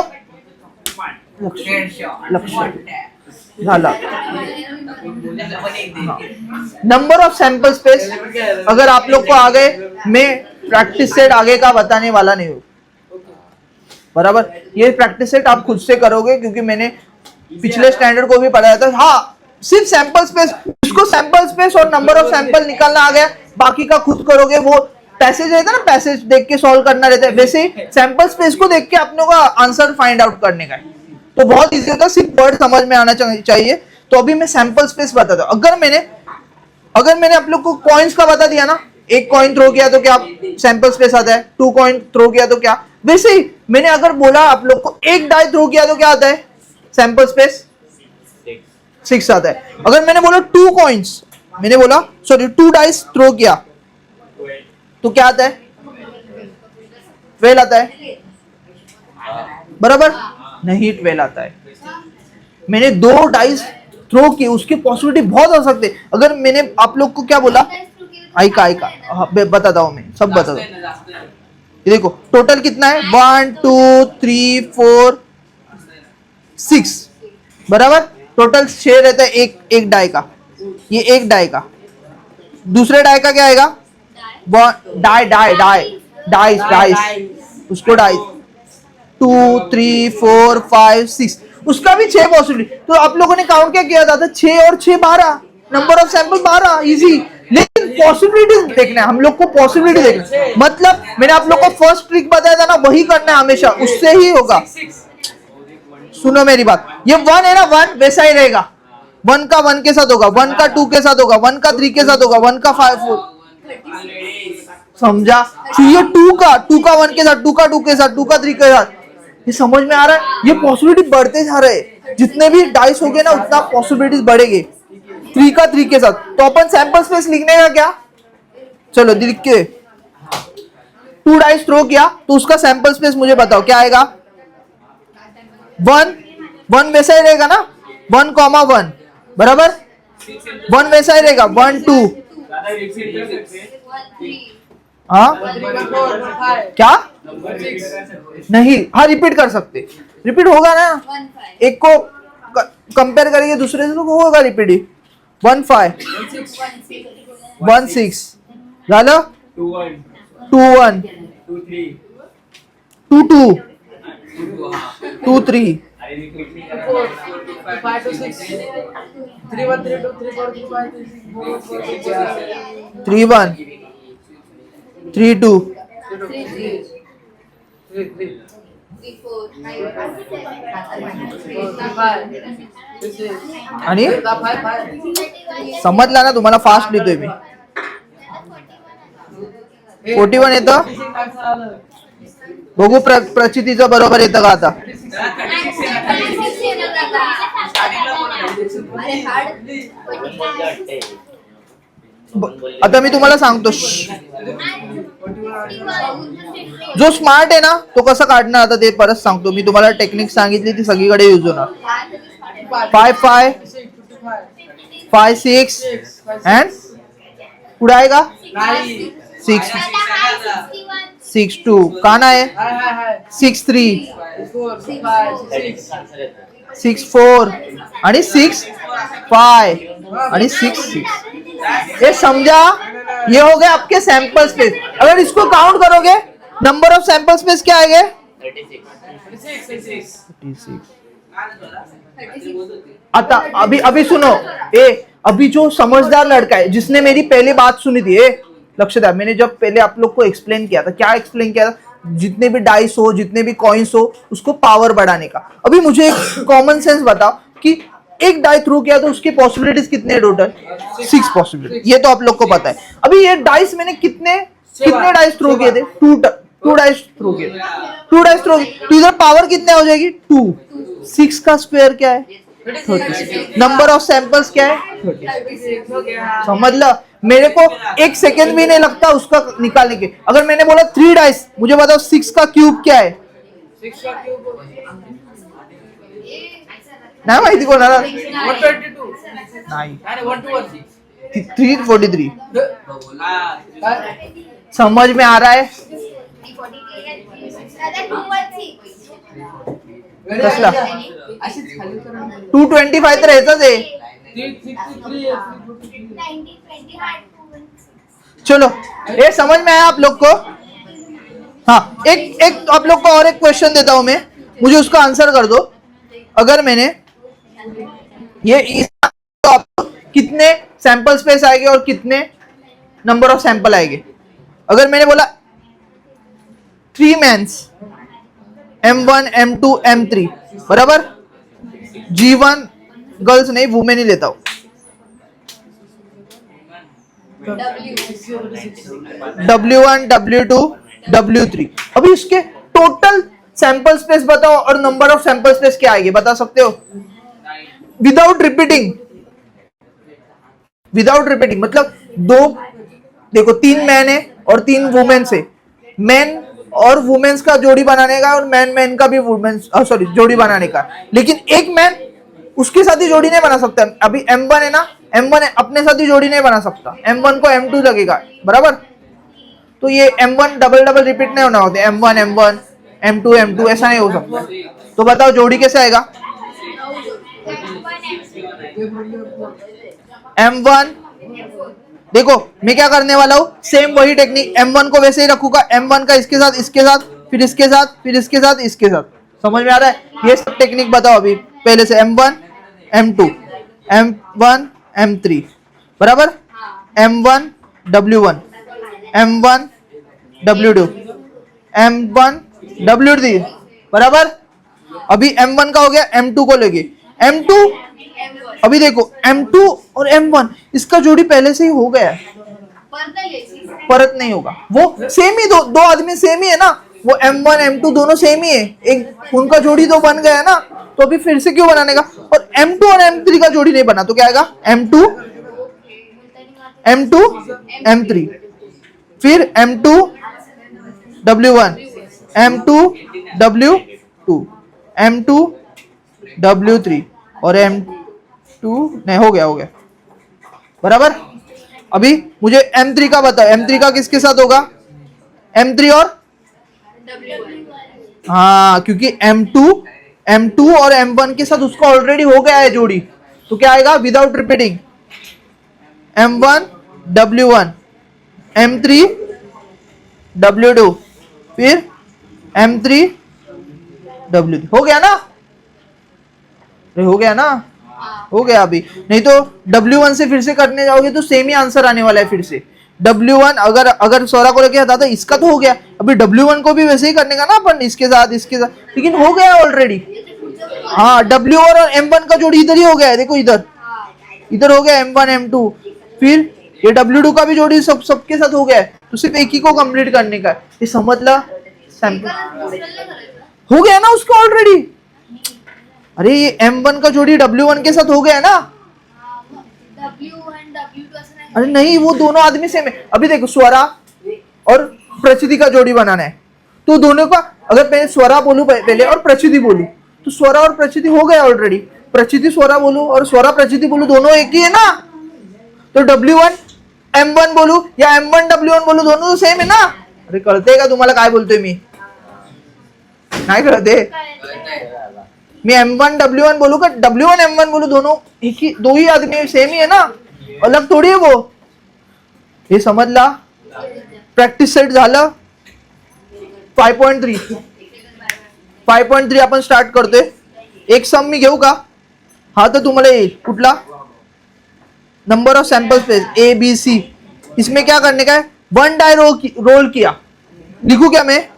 नंबर ऑफ सैंपल स्पेस अगर आप लोग को आ गए, मैं प्रैक्टिस सेट आगे का बताने वाला नहीं हूँ, बराबर। ये प्रैक्टिस सेट आप खुद से करोगे, क्योंकि मैंने पिछले स्टैंडर्ड को भी पढ़ाया था। हाँ सिर्फ सैंपल स्पेस, उसको सैंपल स्पेस और नंबर ऑफ सैंपल निकालना आ गया, बाकी का खुद करोगे। वो पैसेज रहता है ना, पैसेज देख के सॉल्व करना रहता है, वैसे ही सैंपल स्पेस को देख के अपनों का आंसर फाइंड आउट करने का है। तो बहुत इजी होता है, सिर्फ वर्ड समझ में आना चाहिए। तो अभी मैं सैंपल स्पेस बताता हूं। अगर मैंने आप लोग को कॉइन्स का बता दिया ना, एक कॉइन थ्रो किया तो क्या सैंपल स्पेस आता है, 2 कॉइन थ्रो किया तो क्या, वैसे ही मैंने अगर बोला आप लोग को एक डाई थ्रो किया तो क्या आता है, सैंपल स्पेस 6 आता है। अगर मैंने बोला 2 कॉइन्स, मैंने बोला सॉरी 2 डाइस थ्रो किया तो क्या आता है, 12 आता है, बराबर नहीं 12 आता है। मैंने 2 डाइस थ्रो किए, उसकी पॉसिबिलिटी बहुत हो सकते। अगर मैंने आप लोग को क्या बोला, आई का बताता हूं, मैं सब बताता हूं। ये देखो टोटल कितना है, 1 2 3 4 6, बराबर। टोटल 6 रहता है एक डाई का, ये एक डाई का। दूसरे डाई का क्या आएगा, डाइस, उसको डाइस 2 3 4 5 6, उसका भी 6 पॉसिबिलिटी। तो आप लोगों ने काउंट क्या किया था, 6 और 6 12, नंबर ऑफ सैंपल 12, इजी। लेकिन पॉसिबिलिटी देखना है हम लोग को, पॉसिबिलिटी देखना है। मतलब मैंने आप लोग को फर्स्ट ट्रिक बताया था ना, वही करना है हमेशा, उससे ही होगा। सुनो मेरी बात, ये 1 है ना, 1 वैसा ही रहेगा, 1 का 1 के साथ होगा, 1 का 2 के साथ होगा, 1 का 3 के साथ होगा, 1 का 5 4, समझा। ये 2 का 1 के साथ, 2 का 2 के साथ, 2 का 3 के साथ, ये समझ में आ रहा है। ये पॉसिबिलिटी बढ़ते जा रहे हैं, जितने भी डाइस हो गए ना उतना पॉसिबिलिटीज बढ़ेगी। 3 का 3 के साथ, तो अपन सैंपल स्पेस लिखने का क्या, चलो लिख के 2 डाइस थ्रो किया तो उसका सैंपल स्पेस मुझे बताओ क्या आएगा, 1 वैसा ही रहेगा ना, 1,1 बराबर, 1 वैसा ही रहेगा, 1 2, हाँ क्या नहीं, हाँ रिपीट कर सकते, रिपीट होगा ना, एक को कंपेयर करेंगे दूसरे से तो होगा रिपीट ही। 1 5 1 6 झालं, 2 1 2 3 2 2 2 3 5 to 6 3 1 3 2 3 4 3 5 3 6 4 4 3 1 3 2 आणि समजला ना तुम्हाला? फास्ट लिहितोय मी. 41 येतं. बघू प्रचितीचं बरोबर येतं का आता? आता मी तुम्हाला सांगतो. जो स्मार्ट आहे ना तो कसं काढणार आता ते परत सांगतो मी तुम्हाला. टेक्निक सांगितली ती सगळीकडे यूज होणार. 5 5 5 6 अँड पुढे आहे का? 6 6 2 काना आहे. 6 3 6 4 आणि 6 5 आणि 6 6. ये समझा? ये हो गया आपके सैंपल स्पेस. अगर इसको काउंट करोगे नंबर ऑफ सैंपल स्पेस क्या आएंगे? 36. आता अभी सुनो. अभी जो समझदार लड़का है जिसने मेरी पहले बात सुनी थी, लक्ष्य था, मैंने जब पहले आप लोग को एक्सप्लेन किया था, क्या एक्सप्लेन किया था? जितने भी डाइस हो, जितने भी कॉइन्स हो, उसको पावर बढ़ाने का. अभी मुझे एक कॉमन सेंस बताओ कि एक डाई थ्रू किया तो उसकी पॉसिबिलिटीज कितने हैं टोटल? 6 पॉसिबिलिटी. ये तो आप लोग को पता है. अभी ये डाइस मैंने कितने डाइस थ्रो किए थे? 2 डाइस थ्रो किए. 2 डाइस थ्रो तो इधर पावर कितने हो जाएगी? 2. 6 का स्क्वायर क्या है? 36. नंबर ऑफ सैंपल्स क्या है? 36. समझ लो. मेरे को 1 सेकेंड भी नहीं लगता उसका निकालने के. अगर मैंने बोला 3 डाइस, मुझे बताओ 6 का क्यूब क्या है? 6 का क्यूब नाही माहिती कोणाला? 122 नाही. अरे 1216 343. समझ में आ रहा है? कसला 225 तर ह्याचाच आहे. चलो ये समझ में आया आप लोग को? हाँ, एक आप लोग को और एक क्वेश्चन देता हूं मैं, मुझे उसका आंसर कर दो. अगर मैंने ये तो आपको कितने सैंपल स्पेस आएंगे और कितने नंबर ऑफ सैंपल आएंगे? अगर मैंने बोला 3 मेंस M1 M2 M3 बराबर. G1 गर्ल्स नहीं, वुमेन ही लेता हूं. W1 W2 W3. अभी इसके टोटल सैंपल स्पेस बताओ और नंबर ऑफ सैंपल स्पेस क्या आएगी? बता सकते हो? Without repeating. मतलब देखो 3 मैन है और 3 वुमेन से. मैन और वुमेन्स का जोड़ी बनाने का और मैन का भी जोड़ी बनाने का. लेकिन एक मैन उसके साथ ही जोड़ी नहीं बना सकता. अभी M1 है ना, M1 अपने साथ ही जोड़ी नहीं बना सकता. M1 को M2 लगेगा बराबर. तो ये M1 डबल रिपीट नहीं होना होता. M1 M1 M2 M2 ऐसा नहीं हो सकता. तो बताओ जोड़ी कैसे आएगा? M1 देखो मैं क्या करने वाला हूं, सेम वही टेक्निक. M1 को वैसे ही रखूंगा. M1 का इसके साथ, इसके साथ, फिर इसके साथ, फिर इसके साथ, इसके साथ. समझ में आ रहा है? ये सब टेक्निक बताओ अभी पहले से. M1 M2 M1 M3 बराबर. M1 W1 M1 W2 M1 W3 बराबर. अभी M1 का हो गया, M2 को लेके. M2 अभी देखो M2 और M1 इसका जोड़ी पहले से ही हो गया है, परत नहीं होगा. वो सेम ही दो आदमी सेम ही है ना. वो M1 M2 दोनों सेम ही है. एक उनका जोड़ी तो बन गया है ना, तो अभी फिर से क्यों बनाने का? और M2 और M3 का जोड़ी नहीं बना तो क्या आएगा? M2 M3 फिर M2 W1 M2 W2 M2 W3 और M2 नहीं. हो गया बराबर. अभी मुझे M3 का बताओ. M3 का किसके साथ होगा? M3 और हाँ, क्योंकि M2 और M1 के साथ उसका ऑलरेडी हो गया है जोड़ी. तो क्या आएगा? Without repeating M1 W1 M3 W2 फिर M3W हो गया ना, हो गया ना, हो गया। अभी नहीं तो W1 से फिर से करने जाओगे तो सेम ही आंसर आने वाला है फिर से। W1 अगर 16 को लेके आता था, इसका तो हो गया, अभी W1 को भी वैसे ही करने का ना अपन, इसके साथ, लेकिन हो गया ऑलरेडी। हाँ, W और M1 का जोड़ी इधर ही हो गया है, देखो इधर हो गया M1 M2, फिर ये W2 का भी जोड़ी सबके साथ हो गया है, तो सिर्फ एक ही को कंप्लीट करने का है। ये समझ ला, सैंपल हो गया ना उसका ऑलरेडी। अरे ये M1 का जोड़ी W1 के साथ हो गया है ना। अरे नहीं, वो दोनों आदमी सेम है। अभी देखो स्वरा और प्रचिति का जोड़ी बनाना है, तो दोनों का अगर मैं स्वरा बोलूं पहले और प्रचिति बोलूं, तो स्वरा और प्रचिति हो गया ऑलरेडी। प्रचिति स्वरा बोलूं और स्वरा प्रचिति बोलूं, दोनों एक ही है ना। तो W1 M1 बोलू या M1 W1 बोलू, दोनों तो सेम है ना। अरे कळते का तुम्हाला काय बोलतोय मी? नाही कळते? मी M1 W1 बोलू का W1 M1 बोलू, दोनों एक ही, दो ही आदमी सेम ही है ना, अलग थोड़ी है वो। हे समजला? प्रॅक्टिस सेट झालं। 5.3 आपण स्टार्ट करतोय। एक सम मी घेऊ का? हा तर तुम्हाला येईल कुठला? Number of sample space A B C, इसमें क्या करने का है? 1 डाई रोल किया, लिखू क्या मैं?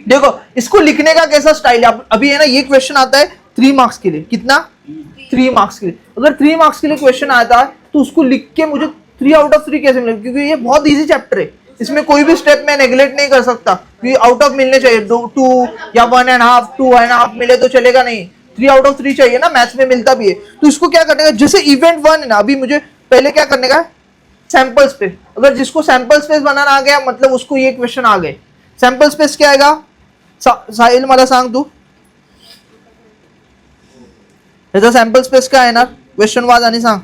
देखो इसको लिखने का कैसा स्टाइल है। अभी है ना, ये क्वेश्चन आता है 3 मार्क्स के लिए। कितना? 3 मार्क्स के लिए। अगर 3 मार्क्स के लिए क्वेश्चन आता है तो उसको लिख के मुझे 3 आउट ऑफ 3 कैसे मिलेगा? क्योंकि ये बहुत इजी चैप्टर है, इसमें कोई भी स्टेप मैं नेग्लेक्ट नहीं कर सकता, क्योंकि आउट ऑफ मिलने चाहिए। 2 या 1.5 2.5 मिले तो चलेगा नहीं, 3 आउट ऑफ 3 चाहिए ना, मैथ्स में मिलता भी है। तो इसको क्या करने का, जैसे इवेंट 1 है ना, अभी मुझे पहले क्या करने का है? Sample space. अगर जिसको सैंपल स्पेस बनाना आ गया, मतलब उसको ये क्वेश्चन आ गए। सैंपल स्पेस क्या आएगा? साहिल मला सांग तू, याचा सॅम्पल स्पेस काय येणार? क्वेश्चन वाज आणि सांग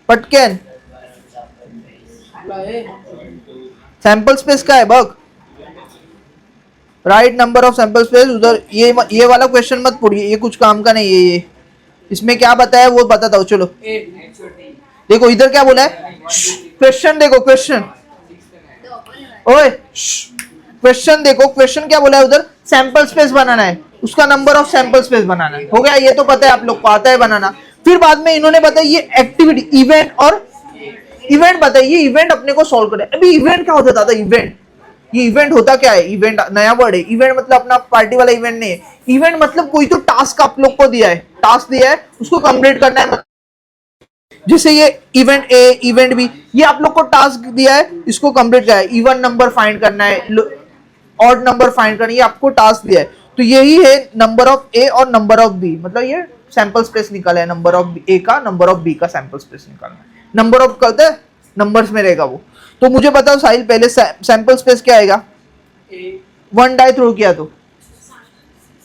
पटकन। सैंपल स्पेस क्या है bug? Right number of sample space. उधर ये वाला क्वेश्चन मत पढ़िए, ये कुछ काम का नहीं है। ये इसमें क्या बताया वो बताता हूँ, चलो देखो इधर क्या बोला है। क्वेश्चन देखो, क्वेश्चन ओए क्वेश्चन देखो, क्वेश्चन क्या बोला है उधर? सैंपल स्पेस बनाना है, उसका नंबर ऑफ सैंपल स्पेस बनाना है। हो गया, ये तो पता है आप लोग को, आता है बनाना। फिर बाद में इन्होंने बताया ये एक्टिविटी, इवेंट और इवेंट बताइए। ये इवेंट अपने को सॉल्व करे। अभी इवेंट क्या होता था? इवेंट, ये इवेंट होता क्या है? इवेंट नया वर्ड है। इवेंट मतलब अपना पार्टी वाला इवेंट नहीं है। इवेंट मतलब कोई तो टास्क आप लोग को दिया है, टास्क दिया है, उसको कंप्लीट करना है। जैसे ये इवेंट ए, इवेंट बी, ये आप लोग को टास्क दिया है, इसको कंप्लीट करना है। इवन नंबर फाइंड करना है, ऑड नंबर फाइंड करना है, ये आपको टास्क दिया है। तो यही है नंबर ऑफ ए और नंबर ऑफ बी, मतलब ये सैंपल स्पेस निकाला है। नंबर ऑफ ए का, नंबर ऑफ बी का सैंपल स्पेस निकालना है। नंबर ऑफ करते हैं, नंबर्स में रहेगा वो। तो मुझे बताओ साहिल, पहले सैंपल स्पेस क्या आएगा? 1 डाई थ्रो किया तो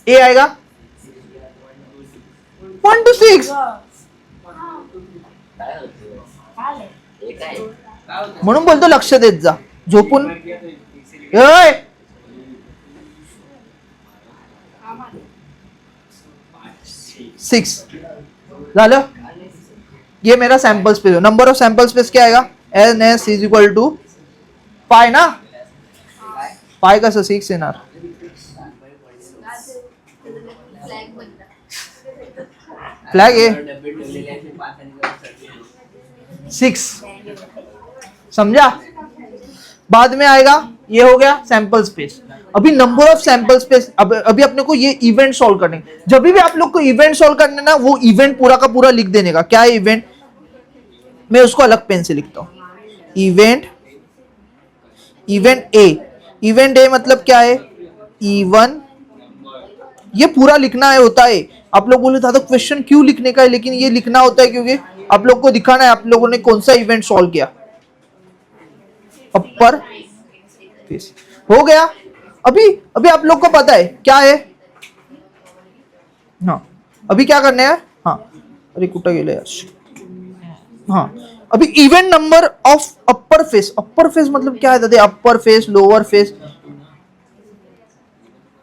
ए आएगा 1 to 6। म्हणून बोलतो लक्ष देत जा, झोपून 6 झालं। ये मेरा सैंपल स्पेस है। नंबर ऑफ सैंपल स्पेस क्या आएगा? N S is equal to pi ना, पाई कसं 6 येणार? फ्लैग है 6, समझा? बाद में आएगा, ये हो गया सैंपल स्पेस। अभी नंबर ऑफ सैंपल स्पेस, अभी अपने को ये इवेंट सॉल्व करने, जब भी आप लोग को इवेंट सॉल्व करने ना, वो इवेंट पूरा का पूरा लिख देने का। क्या है इवेंट? मैं उसको अलग पेन से लिखता हूं। Event, event A, event A मतलब क्या है? E1, ये पूरा लिखना है होता है। आप लोग बोले था तो क्वेश्चन क्यों लिखने का है, लेकिन ये लिखना होता है क्योंकि आप लोग को दिखाना है आप लोगों ने कौन सा इवेंट सॉल्व किया। अपर फेस हो गया। अभी आप लोग को पता है क्या है? हाँ, अभी क्या करने है? हाँ, अरे कुठं गेले यार। हाँ, अभी event number of upper face. Upper face मतलब क्या है? अपर फेस, लोअर फेस,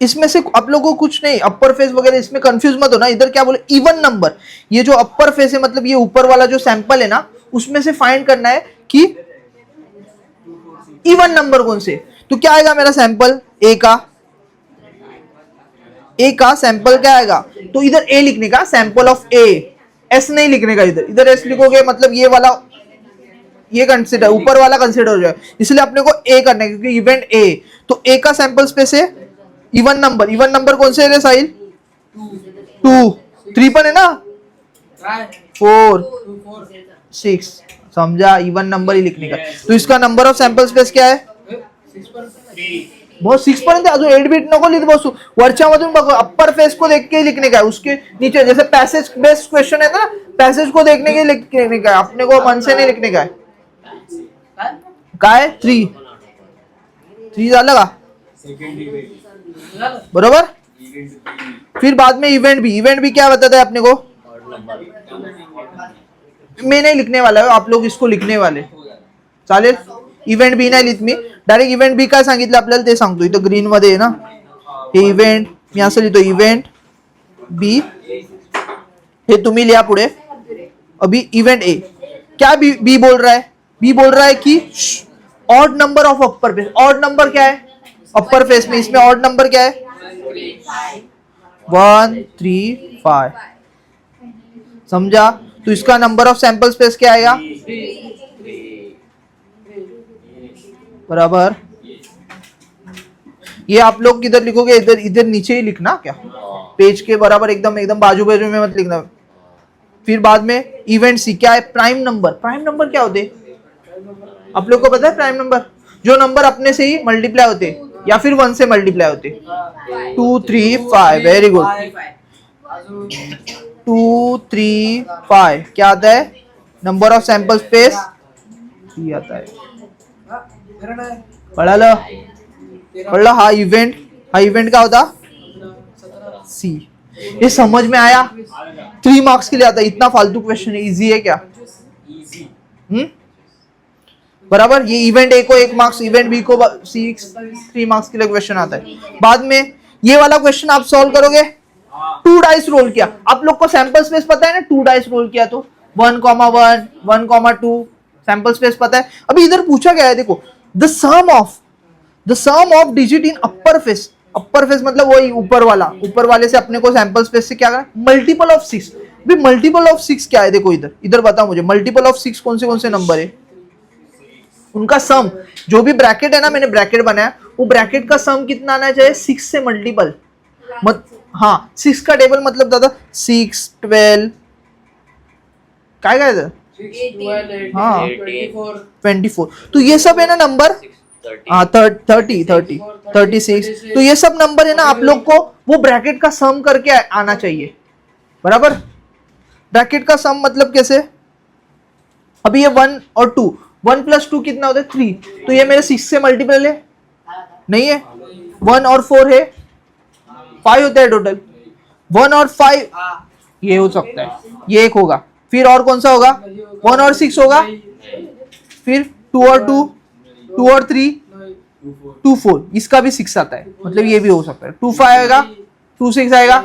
इसमें से आप लोगों को कुछ नहीं, अपर फेस वगैरह इसमें कंफ्यूज मत हो ना। इधर क्या बोले? Even number. ये जो अपर फेस है मतलब ये ऊपर वाला जो सैंपल है ना, उसमें से फाइंड करना है कि इवन नंबर कौन से, तो क्या आएगा मेरा सैंपल ए का सैंपल क्या आएगा, तो इधर ए लिखने का, सैंपल ऑफ ए, एस नहीं लिखने का, इधर इधर एस लिखोगे मतलब ये वाला, ये कंसिडर ऊपर वाला कंसिडर हो जाएगा, इसलिए अपने को ए करना है क्योंकि इवेंट ए, तो ए का सैंपल स्पेस है इवन नंबर कौन से है साहिल, 2, 3 पर है ना, 4, 6, समझा, इवन नंबर ही लिखने का, तो इसका नंबर ऑफ सॅम्पल स्पेस क्या आहे, बहुत 6 पर्यंत, अजून 8 बीट नको लिहित बसू, वरच्या मधून बघ, अप्पर फेस को देख के लिखने का है, उसके नीचे जैसे पैसेज बेस्ड क्वेश्चन है ना, पैसेज को देखने के लिखने का है, अपने को मन से नहीं लिखने का है, काय 3 झालं का बरोबर। फिर बाद में इवेंट भी क्या बताता है अपने को, मैं नहीं लिखने वाला है, आप लोग इसको लिखने वाले, चालेल, इव्हेंट बी नाही लिहित मी, डायरेक्ट इव्हेंट बी काय सांगितलं आपल्याला ते सांगतो, इथं ग्रीन मध्ये आहे ना, हे इव्हेंट मी असं लिहितो, इव्हेंट बी, हे तुम्ही लिहा पुढे, अभी इवेंट ए, क्या बी बोल रहा है, बी बोल रहा है कि odd number of upper face, odd number क्या है अपर फेस में, इसमें ऑड नंबर क्या है 1, 3, 5, समझा, तो इसका नंबर ऑफ सैंपल स्पेस क्या आएगा, बराबर, ये आप लोग किधर लिखोगे, इधर इधर नीचे ही लिखना, क्या पेज के बराबर एकदम बाजू में मत लिखना। फिर बाद में इवेंट सी क्या है, प्राइम नंबर क्या होते, आप लोग को पता है प्राइम नंबर, जो नंबर अपने से ही मल्टीप्लाई होते या फिर 1 से मल्टीप्लाई होते, 2, 3, 5, वेरी गुड, 2, 3, 5 क्या आता है, नंबर ऑफ सैंपल स्पेस 3 आता है, कळलं, हा इवेंट का होता सी, ये समझ में आया, 3 मार्क्स के लिए आता है, इतना फालतू क्वेश्चन है, इजी है क्या, बराबर, ये इवेंट ए को 1 मार्क्स, इवेंट बी को 3 मार्क्स के लिए क्वेश्चन आता है। बाद में ये वाला क्वेश्चन आप सॉल्व करोगे, 2 डाइस रोल किया, आप लोग को सैंपल स्पेस पता है ना, 2 डाइस रोल किया तो 1,1, 1,2 सैंपल स्पेस पता है। अभी इधर पूछा गया है, देखो, the sum of digit in upper face मतलब वही ऊपर वाले से अपने को सैंपल स्पेस से क्या करना, मल्टीपल ऑफ 6, भी मल्टीपल ऑफ 6 क्या है, देखो इधर बताओ मुझे, मल्टीपल ऑफ 6 कौन से नंबर है, उनका सम, जो भी ब्रैकेट है ना, मैंने ब्रैकेट बनाया, वो ब्रैकेट का सम कितना आना चाहिए, 6 से मल्टीपल, हाँ 6 का टेबल मतलब दादा 6, 12 काय हाँ 24, तो ये सब है ना नंबर, हाँ 30, 36, तो ये सब नंबर है ना, आप लोग को वो ब्रैकेट का सम करके आना चाहिए, बराबर, ब्रैकेट का सम मतलब कैसे, अभी ये 1 और 2, 1 + 2 कितना होता है 3, तो ये मेरे 6 से मल्टीपल है, नहीं है, 1 और 4 है 5 होता है टोटल, 1 और 5 ये हो सकता है, ये एक होगा, फिर और कौन सा होगा, 1 और 6 होगा, फिर 2 और 2, 2 और 3, 2, 4, इसका भी 6 आता है, मतलब ये भी हो सकता है, 2, 5 आएगा, 2, 6 आएगा,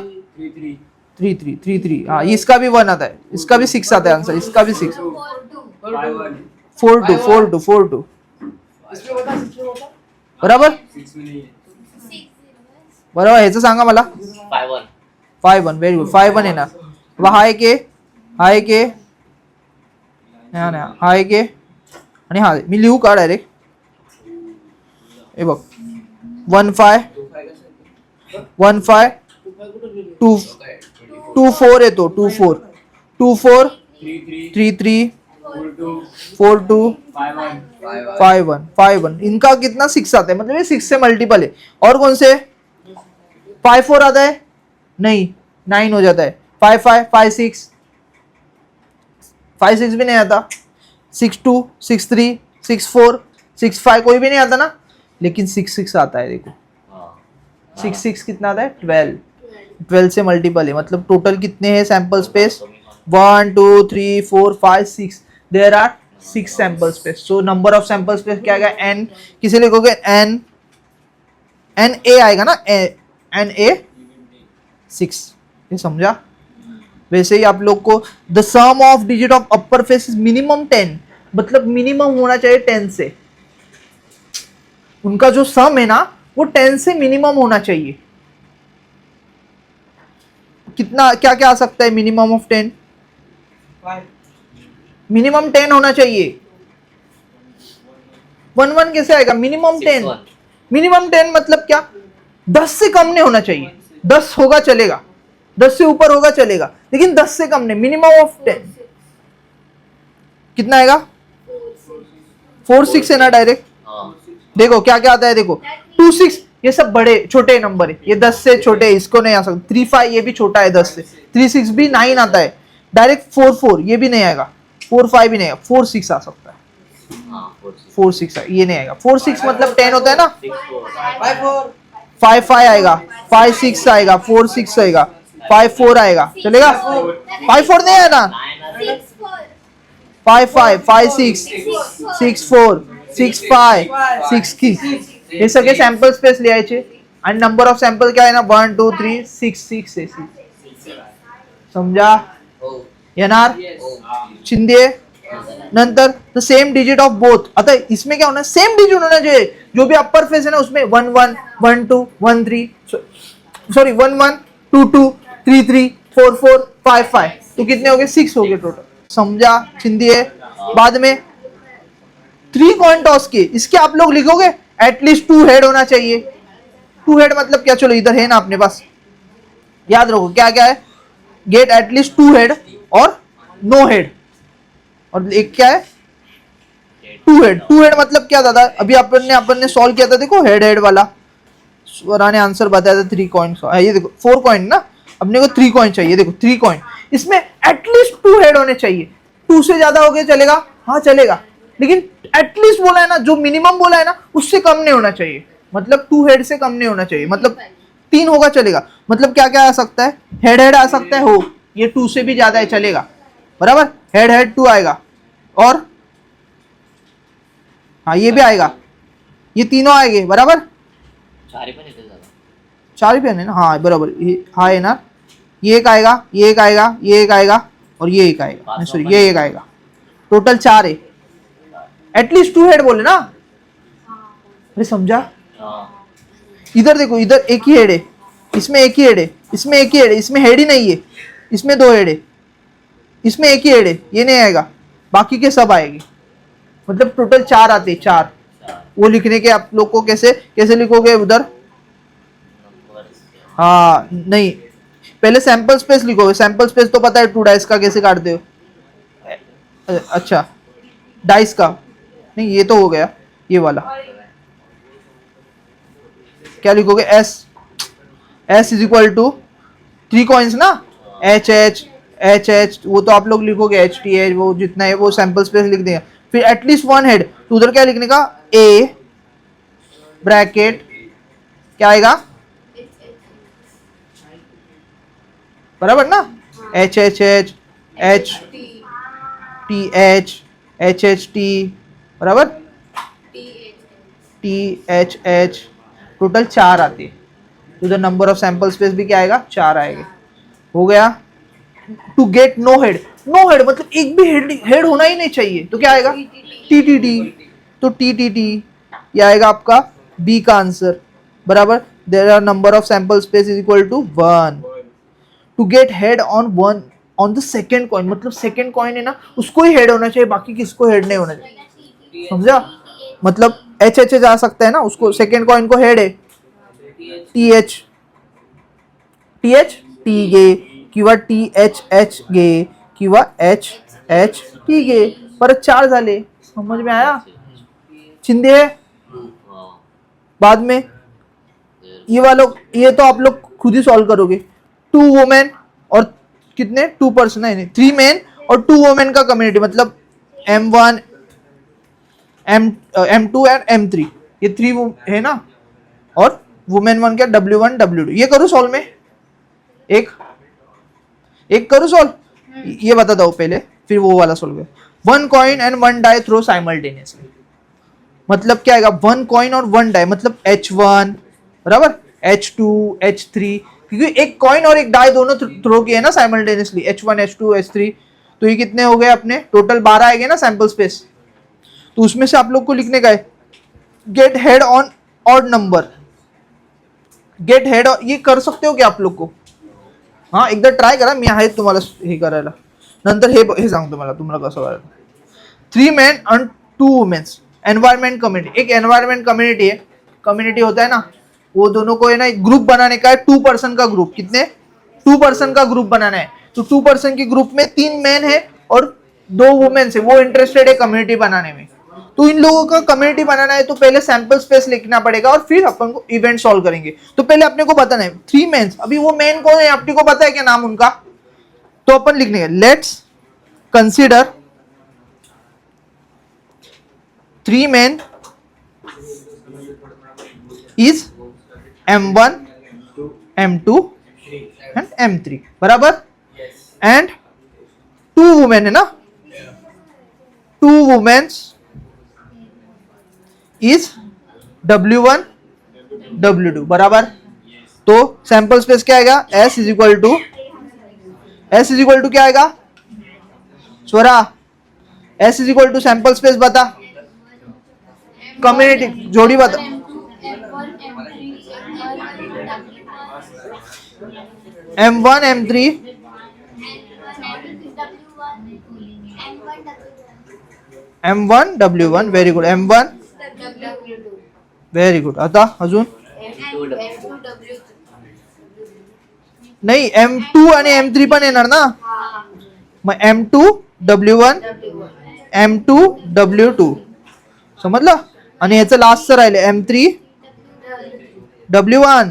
3, 3, हाँ इसका भी 1 आता है, इसका भी 6 आता है आंसर, इसका भी 6, 4, 2, बराबर, ह्याचं सांगा मला, 5, 1 व्हेरी गुड, 5, 1 येणार, हा एक आणि हा मी लिहू का डायरेक्ट, हे बघ 1, 5, 2, 4 येतो, 2, 4, 3, 3, 4, 2, 5, 1, इनका कितना 6 आता है, मतलब ये 6 से मल्टीपल है, और कौन से 5, 4 आता है, नहीं 9 हो जाता है, 5, 5, 6, 5, 6 भी नहीं आता, 6, 2, 6, 3, 6, 4, 6, 5 कोई भी नहीं आता ना, लेकिन 6, 6 आता है, देखो 6, 6 कितना आता है 12 से मल्टीपल है, मतलब टोटल कितने हैं sample space, 1, 2, 3, 4, 5, 6, there are 6 sample space, so number of sample space क्या आएगा, n, किसे लिखोगे n a आएगा ना, n a 6, ये समझा। वैसे ही आप लोग को the sum of digit of upper face is minimum 10, मतलब मिनिमम होना चाहिए 10 से, उनका जो सम है ना वो 10 से मिनिमम होना चाहिए। कितना क्या क्या आ सकता है मिनिमम ऑफ 10? 5 मिनिमम 10 होना चाहिए। 1 कैसे आएगा? मिनिमम 10। मिनिमम 10 मतलब क्या? 10 से कम नहीं होना चाहिए। 10 होगा चलेगा, 10 से ऊपर होगा चलेगा, लेकिन 10 से कम नहीं। मिनिमम ऑफ 10 कितना आएगा? 4 6 है ना डायरेक्ट। देखो क्या क्या आता है, देखो 2 6 ये सब बड़े छोटे नंबर है, ये 10 से छोटे है, इसको नहीं आ सकता। 3 5 ये भी छोटा है 10 से। 3 6 भी 9 आता है डायरेक्ट। 4 4 ये भी नहीं आएगा। 4 5 भी नहीं आएगा। 4 6 आ सकता है। 4 6 ये नहीं आएगा। 4 6 मतलब 10 होता है ना। 5 4 5 5 आएगा, 5 6 आएगा, 4 6 आएगा, 5 4 आएगा, चलेगा? 5 4 नहीं है ना। 5 5 5 6 6 4 6 5 6 की हे सगळे सॅम्पल स्पेस लिहायचे आणि नंबर ऑफ सॅम्पल काय आहे ना 1 2 3 6 6 आहे 6. समजा येणार शिंदे नंतर the same digit of both. आता इसमें क्या होना है, सेम डिजिट होना चाहिए. जो भी अपर फेस है ना उसमें 1 1 1 2 1 3 सॉरी 1 1 2 2 3 3 4 4 5 5 तो कितने हो गए? 6 हो गए टोटल. समझा चिंदिए. बाद में 3 कॉइन टॉस के इसके आप लोग लिखोगे एटलीस्ट 2 हेड होना चाहिए. 2 हेड मतलब क्या? चलो इधर है ना अपने पास, याद रखो क्या क्या है. गेट एटलीस्ट 2 हेड और नो हेड, और एक क्या है 2 हेड. 2 हेड मतलब क्या दादा? अभी अपन ने सॉल्व किया था, देखो हेड हेड वाला स्वरा ने आंसर बताया था. 3 कॉइन ये देखो 4 कॉइन ना, अपने को 3 कॉइन चाहिए. देखो 3 कॉइन, इसमें एटलीस्ट 2 हेड होने चाहिए. 2 से ज्यादा हो गया चलेगा, हाँ चलेगा, लेकिन एटलीस्ट बोला है ना, जो मिनिमम बोला है ना उससे कम नहीं होना चाहिए. मतलब 2 हेड से कम नहीं होना चाहिए. मतलब 3 होगा चलेगा. मतलब क्या क्या आ सकता है? हेड हेड आ सकता है, हो ये 2 से भी ज्यादा है चलेगा, बराबर. हेड हेड 2 आएगा, और हाँ ये भी आएगा, ये तीनों आएंगे बराबर. 4 पेन है ना, हाँ बराबर. हाँ है ना, ये एक आएगा, ये एक आएगा, ये एक आएगा, और ये एक आएगा, सॉरी ये एक आएगा. टोटल 4 है. एटलीस्ट 2 हेड बोले ना. अरे समझा? इधर देखो, इधर एक ही हेड है, इसमें एक ही हेड है, इसमें एक ही हेड है, इसमें हेड ही नहीं है, इसमें 2 हेड है, इसमें एक ही हेड है, ये नहीं आएगा, बाकी के सब आएंगे. मतलब टोटल 4 आते, 4. वो लिखने के आप लोग को कैसे कैसे लिखोगे उधर? हाँ नहीं, पहले सैंपल स्पेस लिखोगे. सैंपल स्पेस तो पता है 2 डाइस का कैसे काटते हो. अच्छा डाइस का नहीं, ये तो हो गया ये वाला. क्या लिखोगे? S is equal to 3 coins ना, एच एच एच एच, वो तो आप लोग लिखोगे एच टी एच, वो जितना है वो सैंपल स्पेस लिख देंगे. फिर एटलीस्ट 1 हेड, तो उधर क्या लिखने का? ए ब्रैकेट क्या आएगा बराबर ना, H H H H T H T बराबर, टी एच एच. टोटल 4 आते. उधर नंबर ऑफ सैंपल स्पेस भी क्या आएगा? 4 आएगा. हो गया. To get no head. No head मतलब एक भी हेड होना ही नहीं चाहिए, तो क्या आएगा? T T T. तो टी टी टी ये आएगा आपका बी का आंसर बराबर. There are number of sample space is equal to 1. To get head on the second coin, मतलब सेकेंड कॉइन है ना उसको ही हेड होना चाहिए, बाकी किसको हेड नहीं होना चाहिए. समझा? मतलब एच एच जा सकता है ना, उसको सेकेंड कॉइन को हेड है टी एच टी गे किंवा टी एच एच गे किंवा एच एच टी गे. परत 4 झाले. समझ में आया चिंदे? बाद में ये वालों, ये तो आप लोग खुद ही सॉल्व करोगे. 2 वुमेन और कितने 2 पर्सन है, 3 मेन और 2 वुमेन का कम्युनिटी, मतलब M1 M2 एंड M3, ये 3 है ना, और वुमेन 1 क्या W1 W2. ये करूँ सॉल्व में? एक करूँ सॉल्व? ये बताता हूँ पहले, फिर वो वाला सॉल्व है. 1 coin and 1 die throw simultaneously. मतलब क्या आएगा? 1 कॉइन और 1 डाई, मतलब H1 बराबर H2 H3, क्योंकि एक कॉइन और एक डाई दोनों थ्रो किए ना साइमल्टेनियसली, H1 H2 H3. तो ये कितने हो गए अपने? टोटल 12 आएंगे ना सैंपल स्पेस. तो उसमें से आप लोग को लिखने का है get head on odd number. Get head, ये कर सकते हो की आप लोग को? हा, एकदा ट्राय करा, मी आहे तुम्हाला हे करायला. नंतर हे सांगतो मला तुम्हाला कसं करायला. 3 men and 2 women. Environment community, एक एनवायरमेंट कम्युनिटी है, कम्युनिटी होता है ना, वो दोनों को है ना ग्रुप बनाने का है. 2 पर्सन का ग्रुप, कितने? 2 पर्सन का ग्रुप बनाना है. तो 2 पर्सन के ग्रुप में 3 मैन है और 2 वुमेन है, वो इंटरेस्टेड है कम्युनिटी बनाने में. तो इन लोगों का कम्युनिटी बनाना है, तो पहले सैंपल स्पेस लिखना पड़ेगा और फिर अपन को इवेंट सॉल्व करेंगे. तो पहले अपने को बताना है 3 मेंस. अभी वो मेन कौन है अपने को पता है क्या नाम उनका? तो अपन लिखने let's consider 3 men is M1, M2 and M3, बराबर. एंड 2 वुमेन है ना, 2 वुमेन्स इज W1, W2, बराबर. तो सैंपल स्पेस क्या आएगा? S इज इक्वल टू क्या आएगा Swara? S is equal to sample space बता, कम्युनिटी जोड़ी बता. M1, M3, M1, W1, very good. M1, very good. आता अजून नाही, M2 आणि M3 पण येणार ना, मग M2, W1, M2, W2, समजलं. आणि याचं लास्टचं राहिले M3, W1,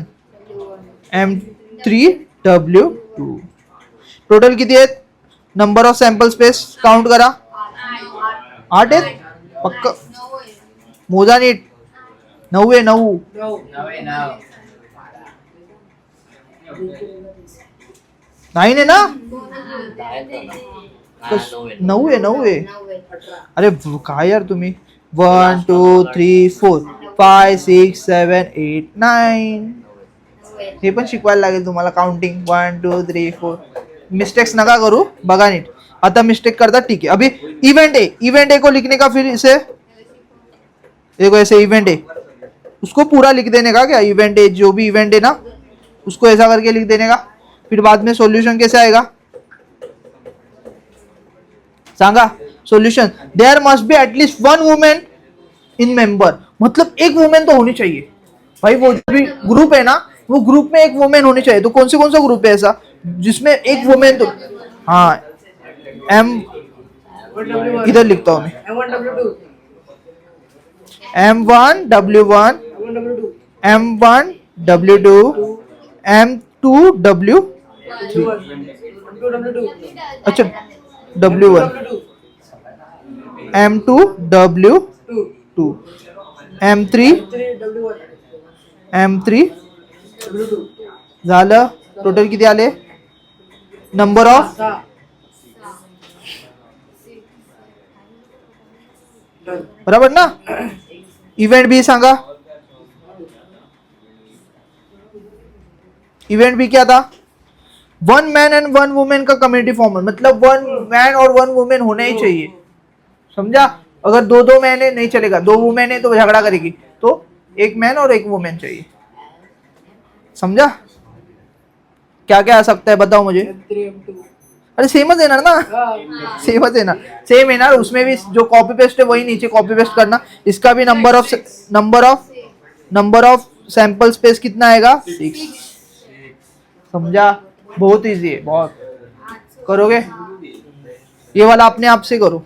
M3, W2. Total किती आहेत? Number of sample space count करा. 8 आहेत पक्क, मोजा नीट. 9 आहे, 9. 9 आहे ना, 9 आहे, 9 आहे. अरे काय यार तुम्ही. 1 2 3 4 5 6 7 8 9. हे पण शिकवायला लागेल तुम्हाला काउंटिंग. 1 2 3 4. मिस्टेक्स नका करू, बघा नीट. आता मिस्टेक करता ठीक है. अभी इवेंट ए को लिखने का, फिर इसे देखो ऐसे इवेंट ए, उसको पूरा लिख देने का. क्या इवेंट ए, जो भी इवेंट है ना उसको ऐसा करके लिख देने का. फिर बाद में सॉल्यूशन कैसे आएगा सांगा. Solution, there must be at least 1 women in member. मतलब एक वुमेन तो होनी चाहिए भाई. वो जो भी ग्रुप है ना, वो ग्रुप में एक वुमेन होनी चाहिए. तो कौन सा ग्रुप है ऐसा जिसमें एक वुमेन? तो हाँ, इधर लिखता हूं मैं. M1, W1, M1, W2, M2, W3. अच्छा, W1, M2, W2, M3, M3 झालं. टोटल किती आले? नंबर ऑफ बराबर ना. इवेंट बी सांगा. इवेंट बी क्या था? 1 मैन एंड 1 वुमेन का कम्युनिटी फॉर्म, मतलब 1 मैन और 1 वुमेन होना ही चाहिए. समझा. अगर 2 मैन है नहीं चलेगा, 2 वुमेन है तो झगड़ा करेगी. तो 1 मैन और 1 वुमेन चाहिए. समझा. क्या क्या आ सकता है बताओ मुझे. अरे सेमच येणार ना, सेमच है ना, सेम है ना. उसमें भी जो कॉपी पेस्ट है वही नीचे कॉपी पेस्ट करना. इसका भी नंबर ऑफ सैंपल स्पेस कितना आएगा? 6. समझा. बहुत इजी है, बहुत. करोगे ये वाला अपने आप से करो.